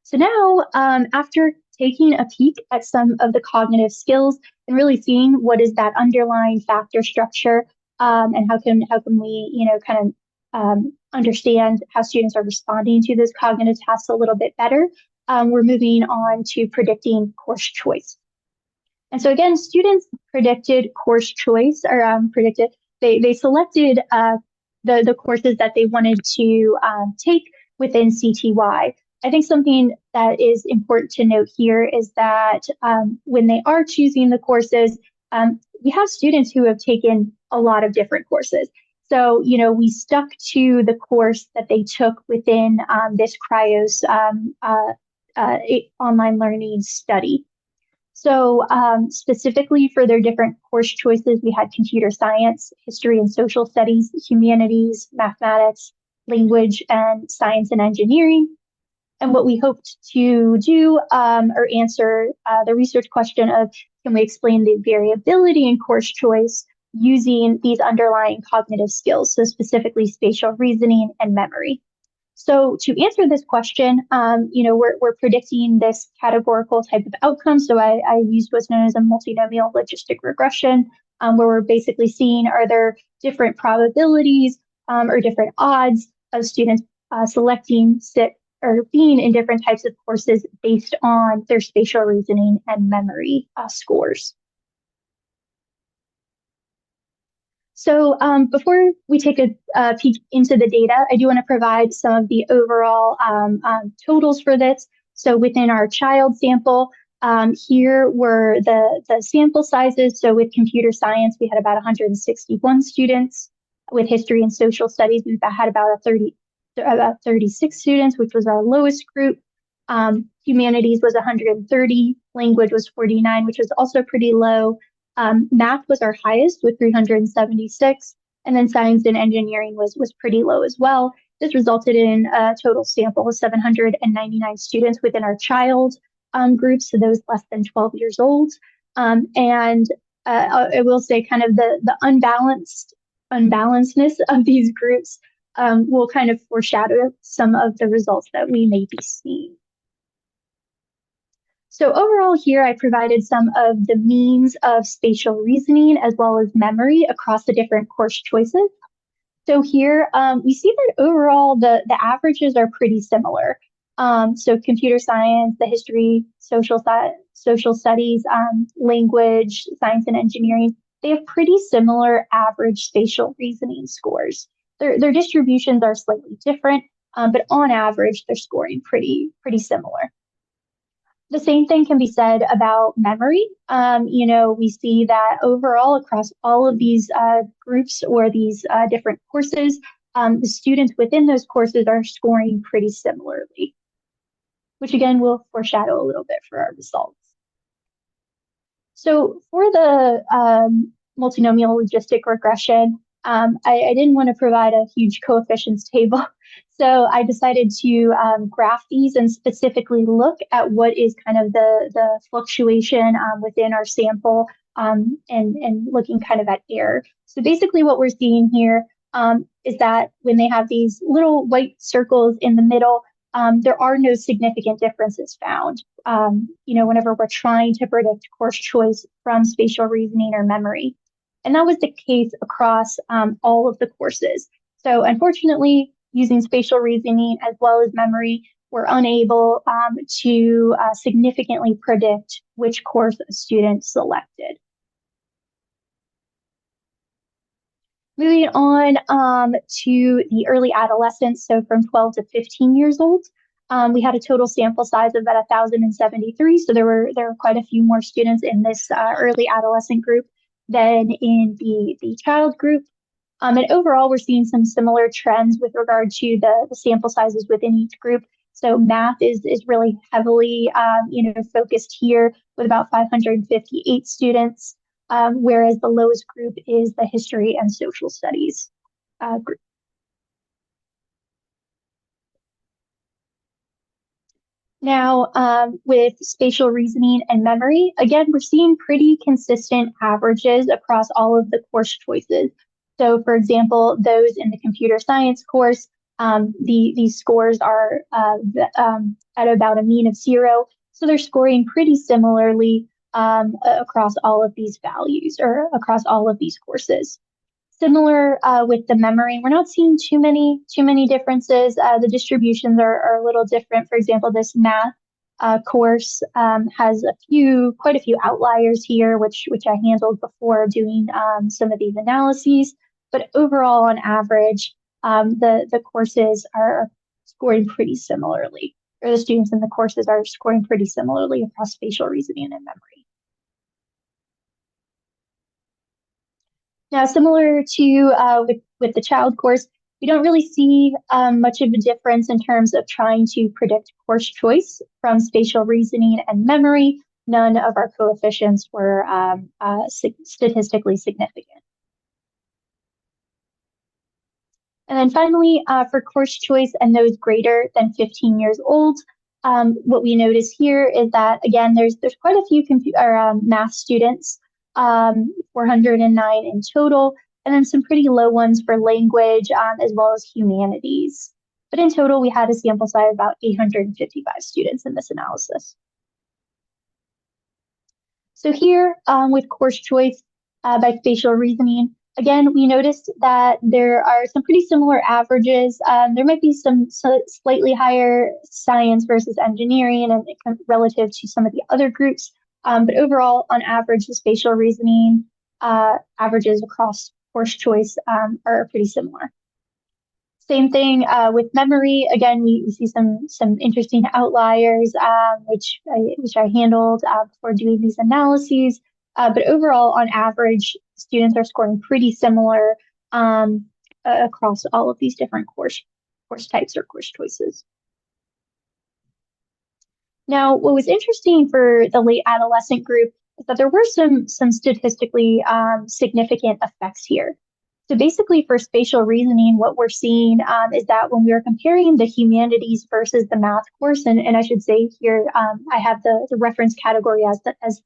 So now, after taking a peek at some of the cognitive skills and really seeing what is that underlying factor structure, and how can we, kind of understand how students are responding to those cognitive tasks a little bit better, we're moving on to predicting course choice. And so again, students predicted course choice or predicted, they selected the courses that they wanted to take within CTY. I think something that is important to note here is that when they are choosing the courses, we have students who have taken a lot of different courses. So, we stuck to the course that they took within this Cryos online learning study. So, specifically for their different course choices, we had computer science, history and social studies, humanities, mathematics, language, and science and engineering. And what we hoped to do or answer the research question of can we explain the variability in course choice using these underlying cognitive skills, so specifically spatial reasoning and memory. So to answer this question, we're predicting this categorical type of outcome. So I used what's known as a multinomial logistic regression, where we're basically seeing are there different probabilities or different odds of students selecting sit or being in different types of courses based on their spatial reasoning and memory scores. So before we take a peek into the data, I do want to provide some of the overall totals for this. So within our child sample, here were the sample sizes. So with computer science, we had about 161 students. With history and social studies, we had about 36 students, which was our lowest group. Humanities was 130, language was 49, which was also pretty low. Math was our highest with 376, and then science and engineering was pretty low as well. This resulted in a total sample of 799 students within our child group, so those less than 12 years old. And I will say kind of the unbalancedness of these groups will kind of foreshadow some of the results that we may be seeing. So overall here, I provided some of the means of spatial reasoning as well as memory across the different course choices. So here we see that overall the averages are pretty similar. So computer science, the history, social studies, language, science and engineering, they have pretty similar average spatial reasoning scores. Their distributions are slightly different, but on average, they're scoring pretty similar. The same thing can be said about memory. We see that overall across all of these groups or these different courses, the students within those courses are scoring pretty similarly, which again will foreshadow a little bit for our results. So for the multinomial logistic regression, I didn't want to provide a huge coefficients table. So I decided to graph these and specifically look at what is kind of the fluctuation within our sample and looking kind of at error. So basically what we're seeing here is that when they have these little white circles in the middle, there are no significant differences found. Whenever we're trying to predict course choice from spatial reasoning or memory. And that was the case across all of the courses. So unfortunately, using spatial reasoning as well as memory, we're unable to significantly predict which course a student selected. Moving on to the early adolescents, so from 12 to 15 years old, we had a total sample size of about 1,073. So there were quite a few more students in this early adolescent group than in the child group. And overall, we're seeing some similar trends with regard to the sample sizes within each group. So math is really heavily focused here with about 558 students, whereas the lowest group is the history and social studies group. Now, with spatial reasoning and memory, again, we're seeing pretty consistent averages across all of the course choices. So, for example, those in the computer science course, these scores are at about a mean of 0. So they're scoring pretty similarly across all of these values or across all of these courses. Similar with the memory, we're not seeing too many differences. The distributions are a little different. For example, this math course has quite a few outliers here, which I handled before doing some of these analyses. But overall, on average, the courses are scoring pretty similarly, or the students in the courses are scoring pretty similarly across spatial reasoning and memory. Now, similar to with the child course, we don't really see much of a difference in terms of trying to predict course choice from spatial reasoning and memory. None of our coefficients were statistically significant. And then finally, for course choice and those greater than 15 years old, what we notice here is that, again, there's quite a few math students, 409 in total, and then some pretty low ones for language as well as humanities. But in total, we had a sample size of about 855 students in this analysis. So here, with course choice by spatial reasoning, again, we noticed that there are some pretty similar averages. There might be some slightly higher science versus engineering and relative to some of the other groups. But overall, on average, the spatial reasoning averages across course choice are pretty similar. Same thing with memory. Again, we see some interesting outliers, which I handled before doing these analyses. But overall, on average, students are scoring pretty similar across all of these different course types or course choices. Now, what was interesting for the late adolescent group is that there were some statistically significant effects here. So basically, for spatial reasoning, what we're seeing is that when we are comparing the humanities versus the math course, and I should say here, I have the reference category as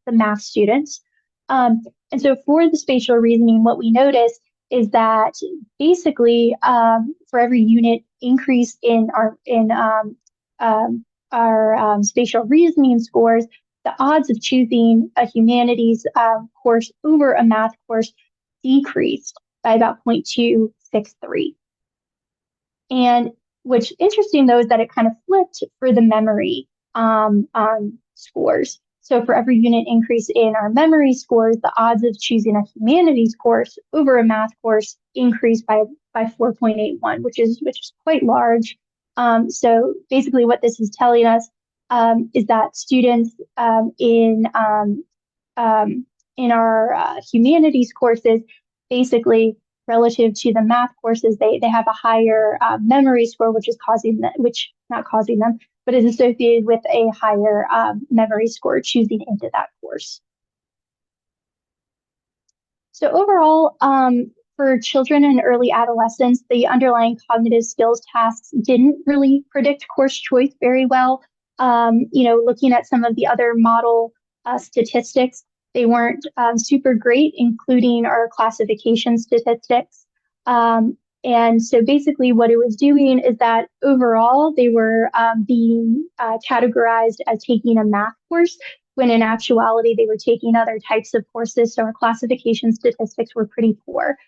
the math students. And so for the spatial reasoning, what we notice is that basically for every unit increase in our spatial reasoning scores, the odds of choosing a humanities course over a math course decreased by about 0.263. And what's interesting, though, is that it kind of flipped for the memory scores. So for every unit increase in our memory scores, the odds of choosing a humanities course over a math course increased by 4.81, which is quite large. So basically what this is telling us is that students in our humanities courses, basically relative to the math courses, they have a higher memory score, which is not causing them, but is associated with a higher memory score choosing into that course. So overall, for children and early adolescents, the underlying cognitive skills tasks didn't really predict course choice very well. Looking at some of the other model statistics, they weren't super great, including our classification statistics. And so basically what it was doing is that overall they were being categorized as taking a math course, when in actuality they were taking other types of courses. So our classification statistics were pretty poor.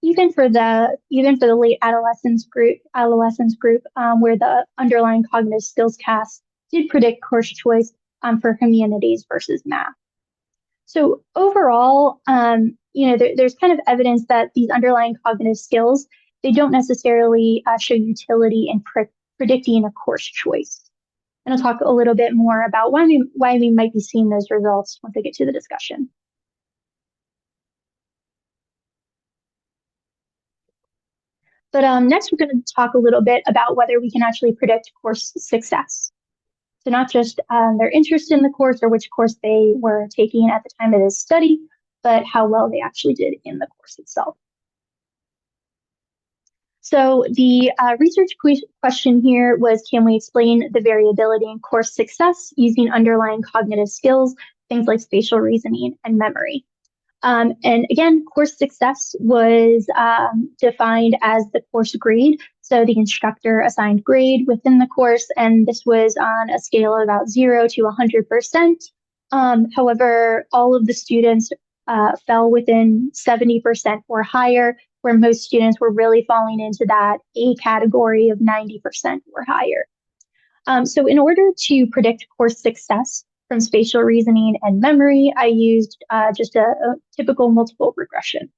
Even for the late adolescence group, where the underlying cognitive skills cast did predict course choice for humanities versus math. So overall, there's kind of evidence that these underlying cognitive skills, they don't necessarily show utility in predicting a course choice. And I'll talk a little bit more about why we might be seeing those results once I get to the discussion. But next, we're going to talk a little bit about whether we can actually predict course success. So not just their interest in the course or which course they were taking at the time of this study, but how well they actually did in the course itself. So the research question here was, can we explain the variability in course success using underlying cognitive skills, things like spatial reasoning and memory? And again, course success was defined as the course grade. So the instructor assigned grade within the course, and this was on a scale of about 0 to 100%. However, all of the students fell within 70% or higher, where most students were really falling into that A category of 90% or higher. So in order to predict course success from spatial reasoning and memory, I used just a typical multiple regression.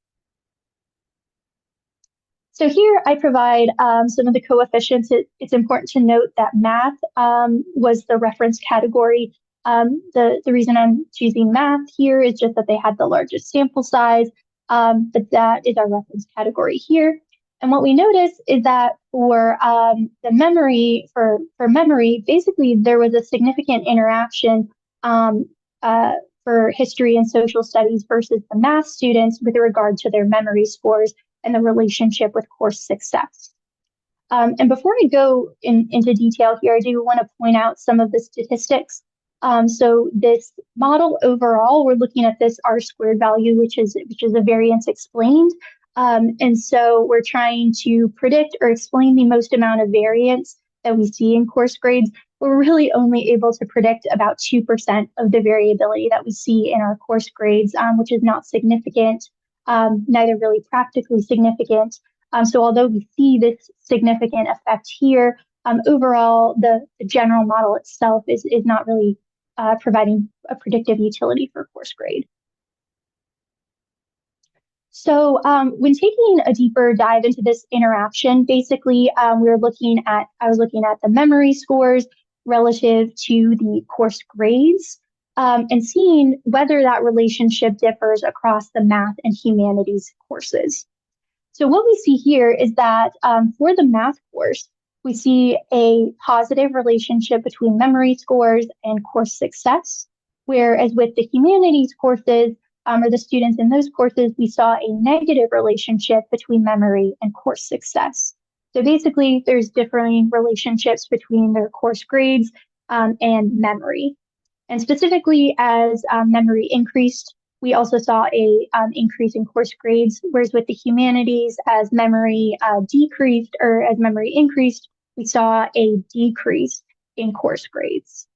So here I provide some of the coefficients. It's important to note that math was the reference category. The reason I'm choosing math here is just that they had the largest sample size, but that is our reference category here. And what we notice is that for the memory, for memory, basically there was a significant interaction for history and social studies versus the math students with regard to their memory scores and the relationship with course success. And before I go into detail here, I do want to point out some of the statistics. So this model overall, we're looking at this R squared value, which is a variance explained. And so we're trying to predict or explain the most amount of variance that we see in course grades. We're really only able to predict about 2% of the variability that we see in our course grades, which is not significant. Neither really practically significant. So although we see this significant effect here, overall, the general model itself is not really providing a predictive utility for course grade. So when taking a deeper dive into this interaction, basically I was looking at the memory scores relative to the course grades. And seeing whether that relationship differs across the math and humanities courses. So what we see here is that for the math course, we see a positive relationship between memory scores and course success, whereas with the humanities courses, or the students in those courses, we saw a negative relationship between memory and course success. So basically, there's differing relationships between their course grades and memory. And specifically, as memory increased, we also saw a increase in course grades, whereas with the humanities, as memory decreased or as memory increased, we saw a decrease in course grades.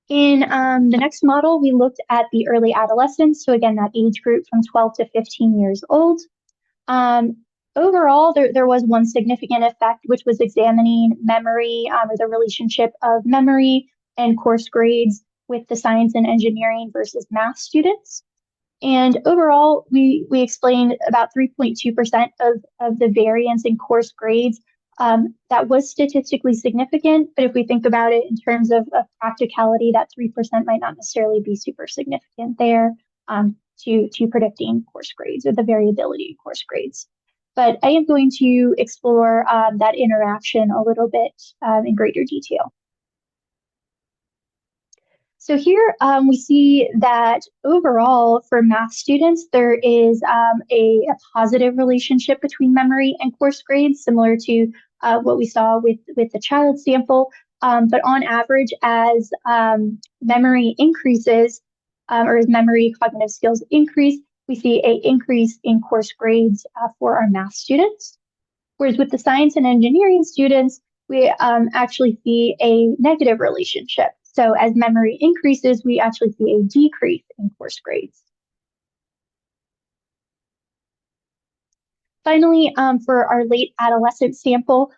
In the next model, we looked at the early adolescents, so again, that age group from 12 to 15 years old. Overall, there was one significant effect, which was examining memory or the relationship of memory and course grades with the science and engineering versus math students. And overall, we explained about 3.2% of the variance in course grades. That was statistically significant, but if we think about it in terms of practicality, that 3% might not necessarily be super significant there to predicting course grades or the variability in course grades. But I am going to explore that interaction a little bit in greater detail. So here we see that overall for math students, there is a positive relationship between memory and course grades, similar to what we saw with the child sample. But on average, as memory increases or as memory cognitive skills increase, we see an increase in course grades for our math students. Whereas with the science and engineering students, we actually see a negative relationship. So as memory increases, we actually see a decrease in course grades. Finally, for our late adolescent sample,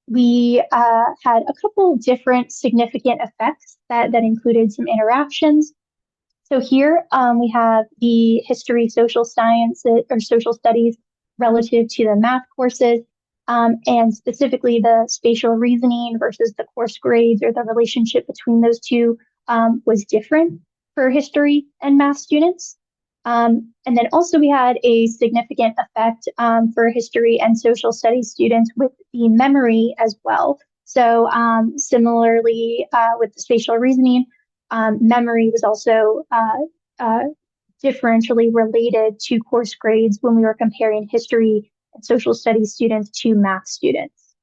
we had a couple different significant effects that included some interactions. So here we have the history, social science, or social studies relative to the math courses, and specifically the spatial reasoning versus the course grades, or the relationship between those two was different for history and math students. And then also we had a significant effect for history and social studies students with the memory as well. So similarly with the spatial reasoning, memory was also differentially related to course grades when we were comparing history and social studies students to math students.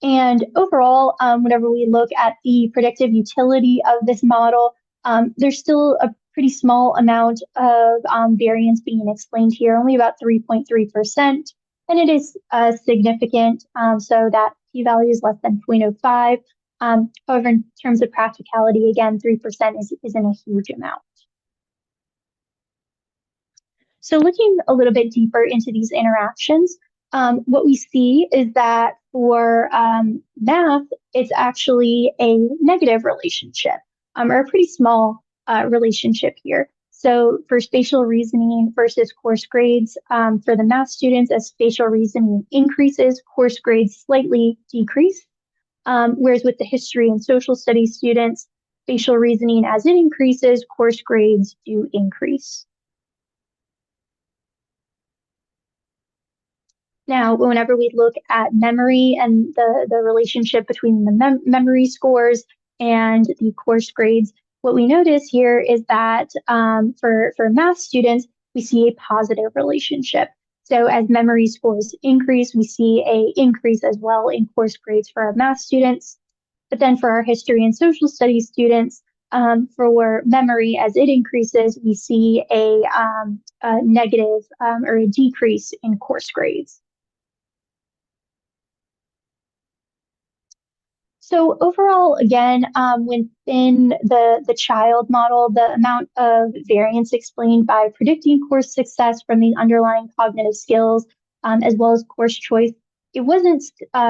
And overall, whenever we look at the predictive utility of this model, there's still a pretty small amount of variance being explained here, only about 3.3%, and it is significant, so that p-value is less than 0.05. However, in terms of practicality, again, 3% isn't a huge amount. So looking a little bit deeper into these interactions, what we see is that for math, it's actually a negative relationship, or a pretty small relationship here. So for spatial reasoning versus course grades, for the math students, as spatial reasoning increases, course grades slightly decrease. Whereas with the history and social studies students, spatial reasoning, as it increases, course grades do increase. Now, whenever we look at memory and the relationship between the memory scores and the course grades, what we notice here is that for math students, we see a positive relationship. So as memory scores increase, we see a increase as well in course grades for our math students. But then for our history and social studies students, for memory, as it increases, we see a negative or a decrease in course grades. So overall, again, within the child model, the amount of variance explained by predicting course success from the underlying cognitive skills, as well as course choice, it wasn't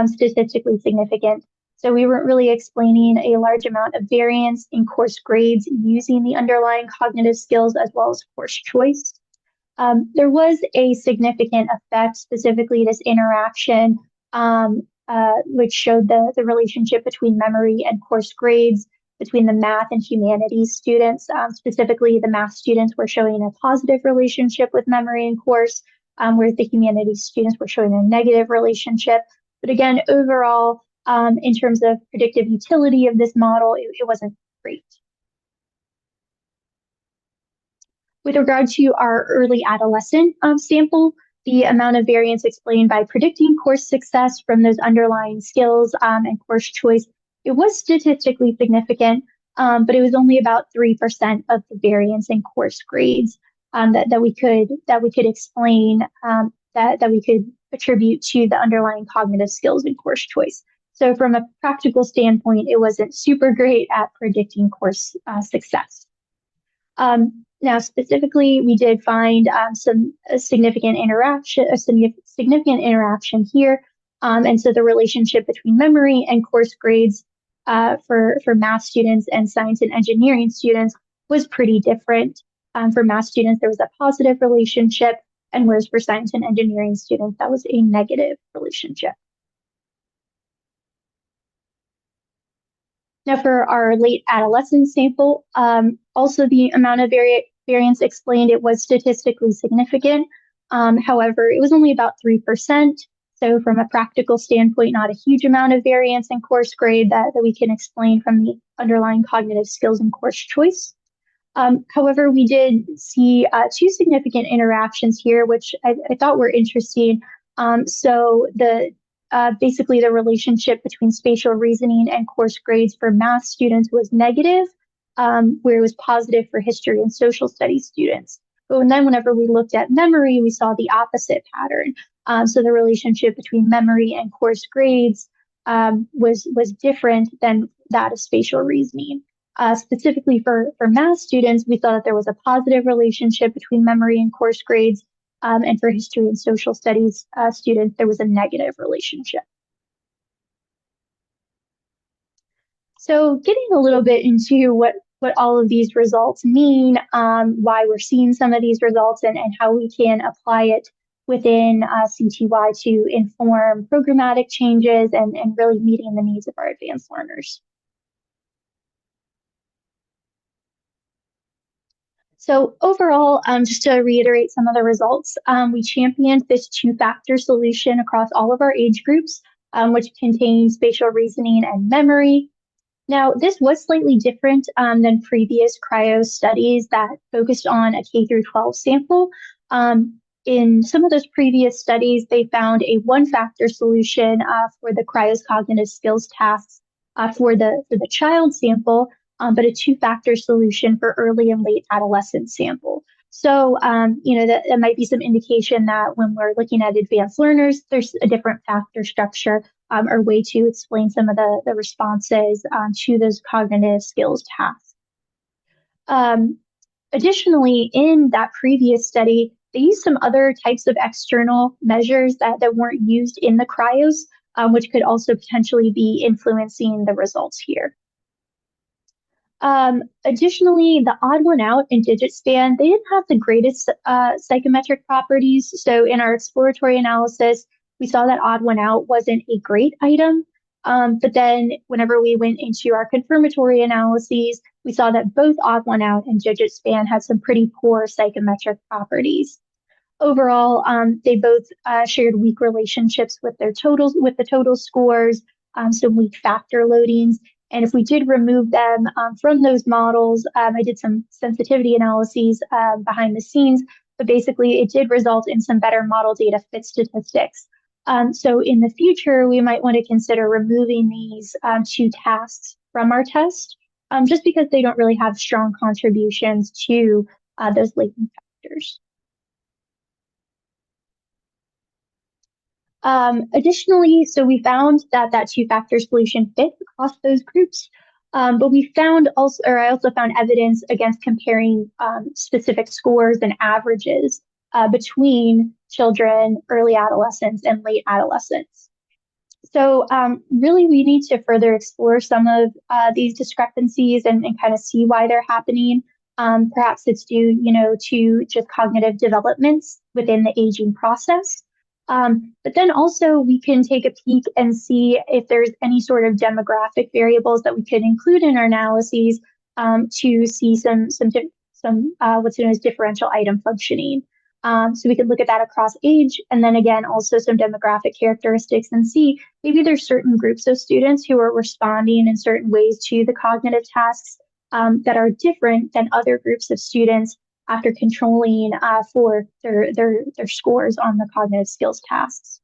statistically significant. So we weren't really explaining a large amount of variance in course grades using the underlying cognitive skills as well as course choice. There was a significant effect, specifically this interaction, which showed the relationship between memory and course grades between the math and humanities students. Specifically, the math students were showing a positive relationship with memory and course, whereas the humanities students were showing a negative relationship. But again, overall, in terms of predictive utility of this model, it wasn't great. With regard to our early adolescent sample, the amount of variance explained by predicting course success from those underlying skills and course choice, it was statistically significant, but it was only about 3% of the variance in course grades that we could explain that we could attribute to the underlying cognitive skills and course choice. So from a practical standpoint, it wasn't super great at predicting course success. Now, specifically, we did find some significant interaction, here. And so the relationship between memory and course grades for math students and science and engineering students was pretty different. For math students, there was a positive relationship, and whereas for science and engineering students, that was a negative relationship. Now, for our late adolescent sample, also the amount of variance explained, it was statistically significant. However, it was only about 3%. So from a practical standpoint, not a huge amount of variance in course grade that we can explain from the underlying cognitive skills and course choice. However, we did see two significant interactions here, which I thought were interesting. So basically the relationship between spatial reasoning and course grades for math students was negative, where it was positive for history and social studies students. But then whenever we looked at memory, we saw the opposite pattern. So the relationship between memory and course grades was different than that of spatial reasoning. Specifically for math students, we saw that there was a positive relationship between memory and course grades, and for history and social studies students, there was a negative relationship. So getting a little bit into what all of these results mean, why we're seeing some of these results, and how we can apply it within CTY to inform programmatic changes and really meeting the needs of our advanced learners. So overall, just to reiterate some of the results, we championed this two-factor solution across all of our age groups, which contains spatial reasoning and memory. Now, this was slightly different than previous cryo studies that focused on a K through 12 sample. In some of those previous studies, they found a one-factor solution for the cryo's cognitive skills tasks for the child sample, but a two-factor solution for early and late adolescent sample. So, that might be some indication that when we're looking at advanced learners, there's a different factor structure or way to explain some of the responses to those cognitive skills tasks. Additionally, in that previous study, they used some other types of external measures that weren't used in the cryos, which could also potentially be influencing the results here. Additionally, the odd one out and digit span, they didn't have the greatest psychometric properties. So in our exploratory analysis, we saw that odd one out wasn't a great item. But then whenever we went into our confirmatory analyses, we saw that both odd one out and digit span had some pretty poor psychometric properties. Overall, they both shared weak relationships with their totals, with the total scores, some weak factor loadings. And if we did remove them from those models, I did some sensitivity analyses behind the scenes, but basically it did result in some better model data fit statistics. So in the future, we might want to consider removing these two tasks from our test, just because they don't really have strong contributions to those latent factors. Additionally, so we found that that two-factor solution fit across those groups, but we found also, or I also found evidence against comparing specific scores and averages between children, early adolescents, and late adolescents. So really, we need to further explore some of these discrepancies and kind of see why they're happening. Perhaps it's due, to just cognitive developments within the aging process. But then also we can take a peek and see if there's any sort of demographic variables that we could include in our analyses to see some what's known as differential item functioning. So we could look at that across age, and then again also some demographic characteristics and see maybe there's certain groups of students who are responding in certain ways to the cognitive tasks that are different than other groups of students after controlling for their scores on the cognitive skills tasks.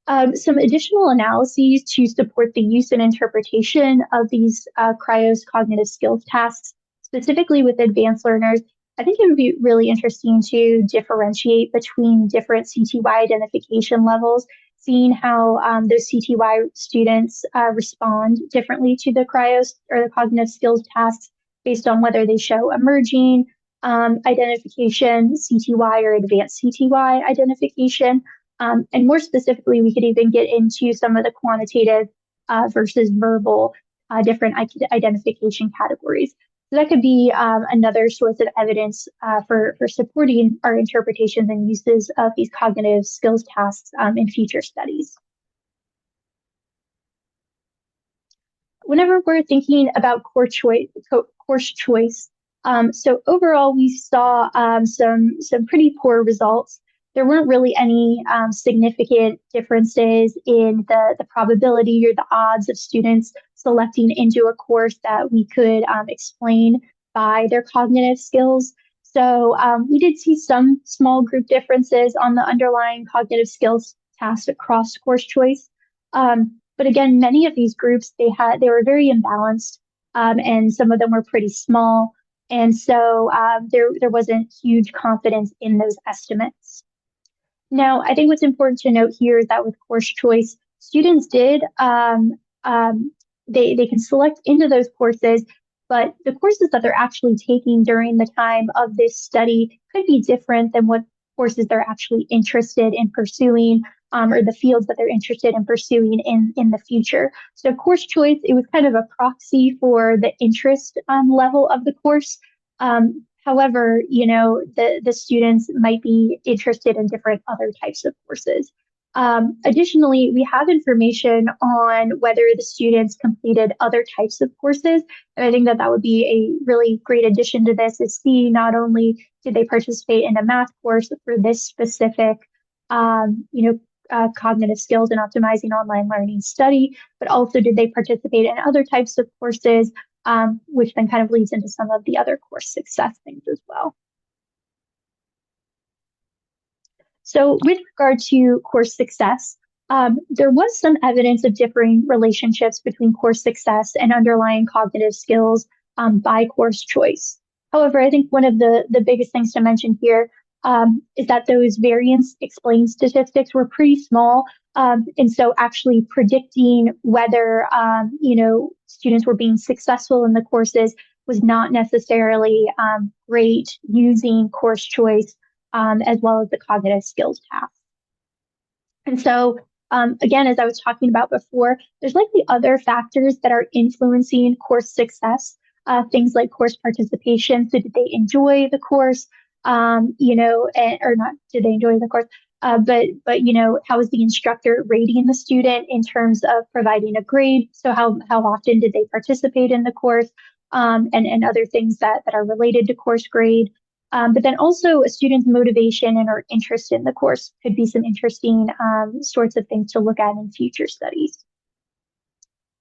Some additional analyses to support the use and interpretation of these cryos cognitive skills tasks, specifically with advanced learners. I think it would be really interesting to differentiate between different CTY identification levels, seeing how those CTY students respond differently to the cryos or the cognitive skills tasks based on whether they show emerging identification, CTY, or advanced CTY identification. And more specifically, we could even get into some of the quantitative versus verbal different identification categories. So that could be another source of evidence for supporting our interpretations and uses of these cognitive skills tasks in future studies. Whenever we're thinking about course choice, so overall we saw some pretty poor results. There weren't really any significant differences in the probability or the odds of students selecting into a course that we could explain by their cognitive skills. So we did see some small group differences on the underlying cognitive skills tasks across course choice. But again, many of these groups, they were very imbalanced, and some of them were pretty small. And so there wasn't huge confidence in those estimates. Now, I think what's important to note here is that with course choice, students did, they can select into those courses, but the courses that they're actually taking during the time of this study could be different than what courses they're actually interested in pursuing, or the fields that they're interested in pursuing in the future. So course choice, it was kind of a proxy for the interest level of the course. However, the students might be interested in different other types of courses. Additionally, we have information on whether the students completed other types of courses. And I think that would be a really great addition to this, is see not only did they participate in a math course for this specific, cognitive skills and optimizing online learning study, but also did they participate in other types of courses, which then kind of leads into some of the other course success things as well. So with regard to course success, there was some evidence of differing relationships between course success and underlying cognitive skills by course choice. However, I think one of the biggest things to mention here is that those variance explained statistics were pretty small. And so actually predicting whether, students were being successful in the courses was not necessarily great using course choice as well as the cognitive skills tasks. And so, again, as I was talking about before, there's likely other factors that are influencing course success, things like course participation. So, did they enjoy the course? Or not? Did they enjoy the course? But how is the instructor rating the student in terms of providing a grade? So, how often did they participate in the course? And other things that are related to course grade. But then also a student's motivation and or interest in the course could be some interesting sorts of things to look at in future studies.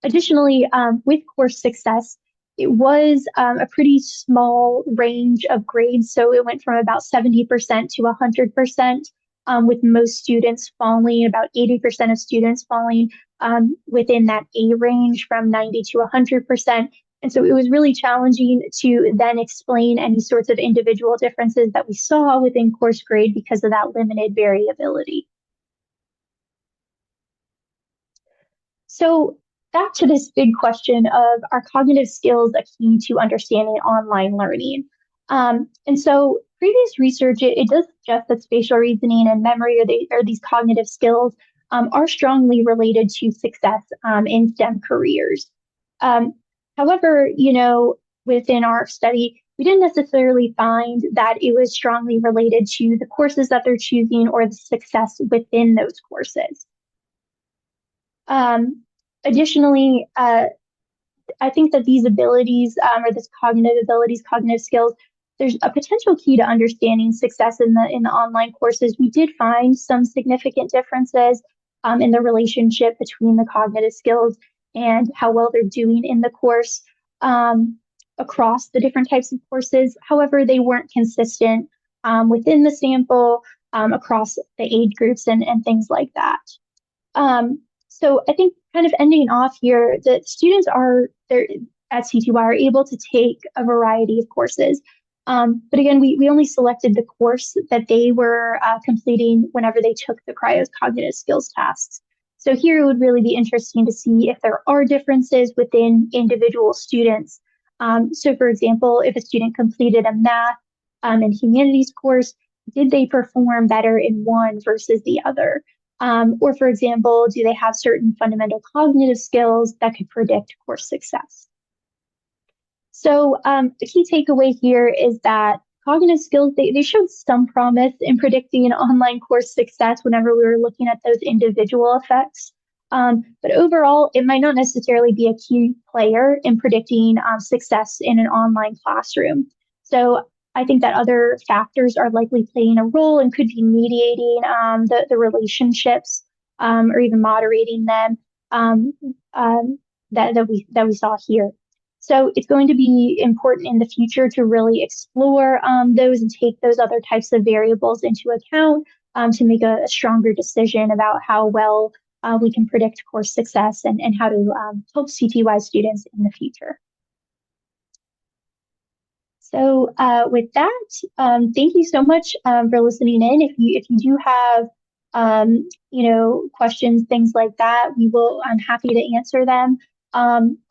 Additionally, with course success, it was a pretty small range of grades. So it went from about 70% to 100%, with most students falling, about 80% of students falling within that A range from 90 to 100%. And so it was really challenging to then explain any sorts of individual differences that we saw within course grade because of that limited variability. So back to this big question of, are cognitive skills a key to understanding online learning? And so previous research, it does suggest that spatial reasoning and memory, or these cognitive skills, are strongly related to success in STEM careers. Um, However, within our study, we didn't necessarily find that it was strongly related to the courses that they're choosing or the success within those courses. Um, Additionally, I think that these abilities, or this cognitive abilities, cognitive skills, there's a potential key to understanding success in the online courses. We did find some significant differences in the relationship between the cognitive skills and how well they're doing in the course across the different types of courses. However, they weren't consistent within the sample across the age groups and things like that. So I think kind of ending off here, that students are there at CTY are able to take a variety of courses. But again, we only selected the course that they were completing whenever they took the CRIO's cognitive skills tasks. So here it would really be interesting to see if there are differences within individual students. So for example, if a student completed a math and humanities course, did they perform better in one versus the other? Or for example, do they have certain fundamental cognitive skills that could predict course success? So the key takeaway here is that cognitive skills, they showed some promise in predicting an online course success whenever we were looking at those individual effects. But overall, it might not necessarily be a key player in predicting success in an online classroom. So I think that other factors are likely playing a role and could be mediating the relationships or even moderating them um, that we saw here. So it's going to be important in the future to really explore those and take those other types of variables into account to make a stronger decision about how well we can predict course success and how to help CTY students in the future. So with that, thank you so much for listening in. If you do have questions, things like that, I'm happy to answer them.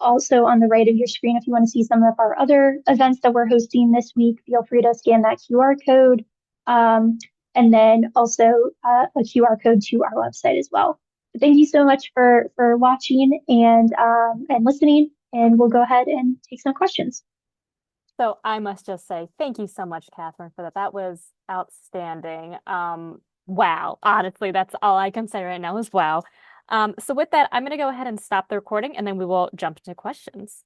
Also on the right of your screen, if you want to see some of our other events that we're hosting this week, feel free to scan that QR code. And then also a QR code to our website as well. But thank you so much for watching and listening, and we'll go ahead and take some questions. So I must just say thank you so much, Catherine, for that. That was outstanding. Wow. Honestly, that's all I can say right now is wow. So with that, I'm going to go ahead and stop the recording and then we will jump into questions.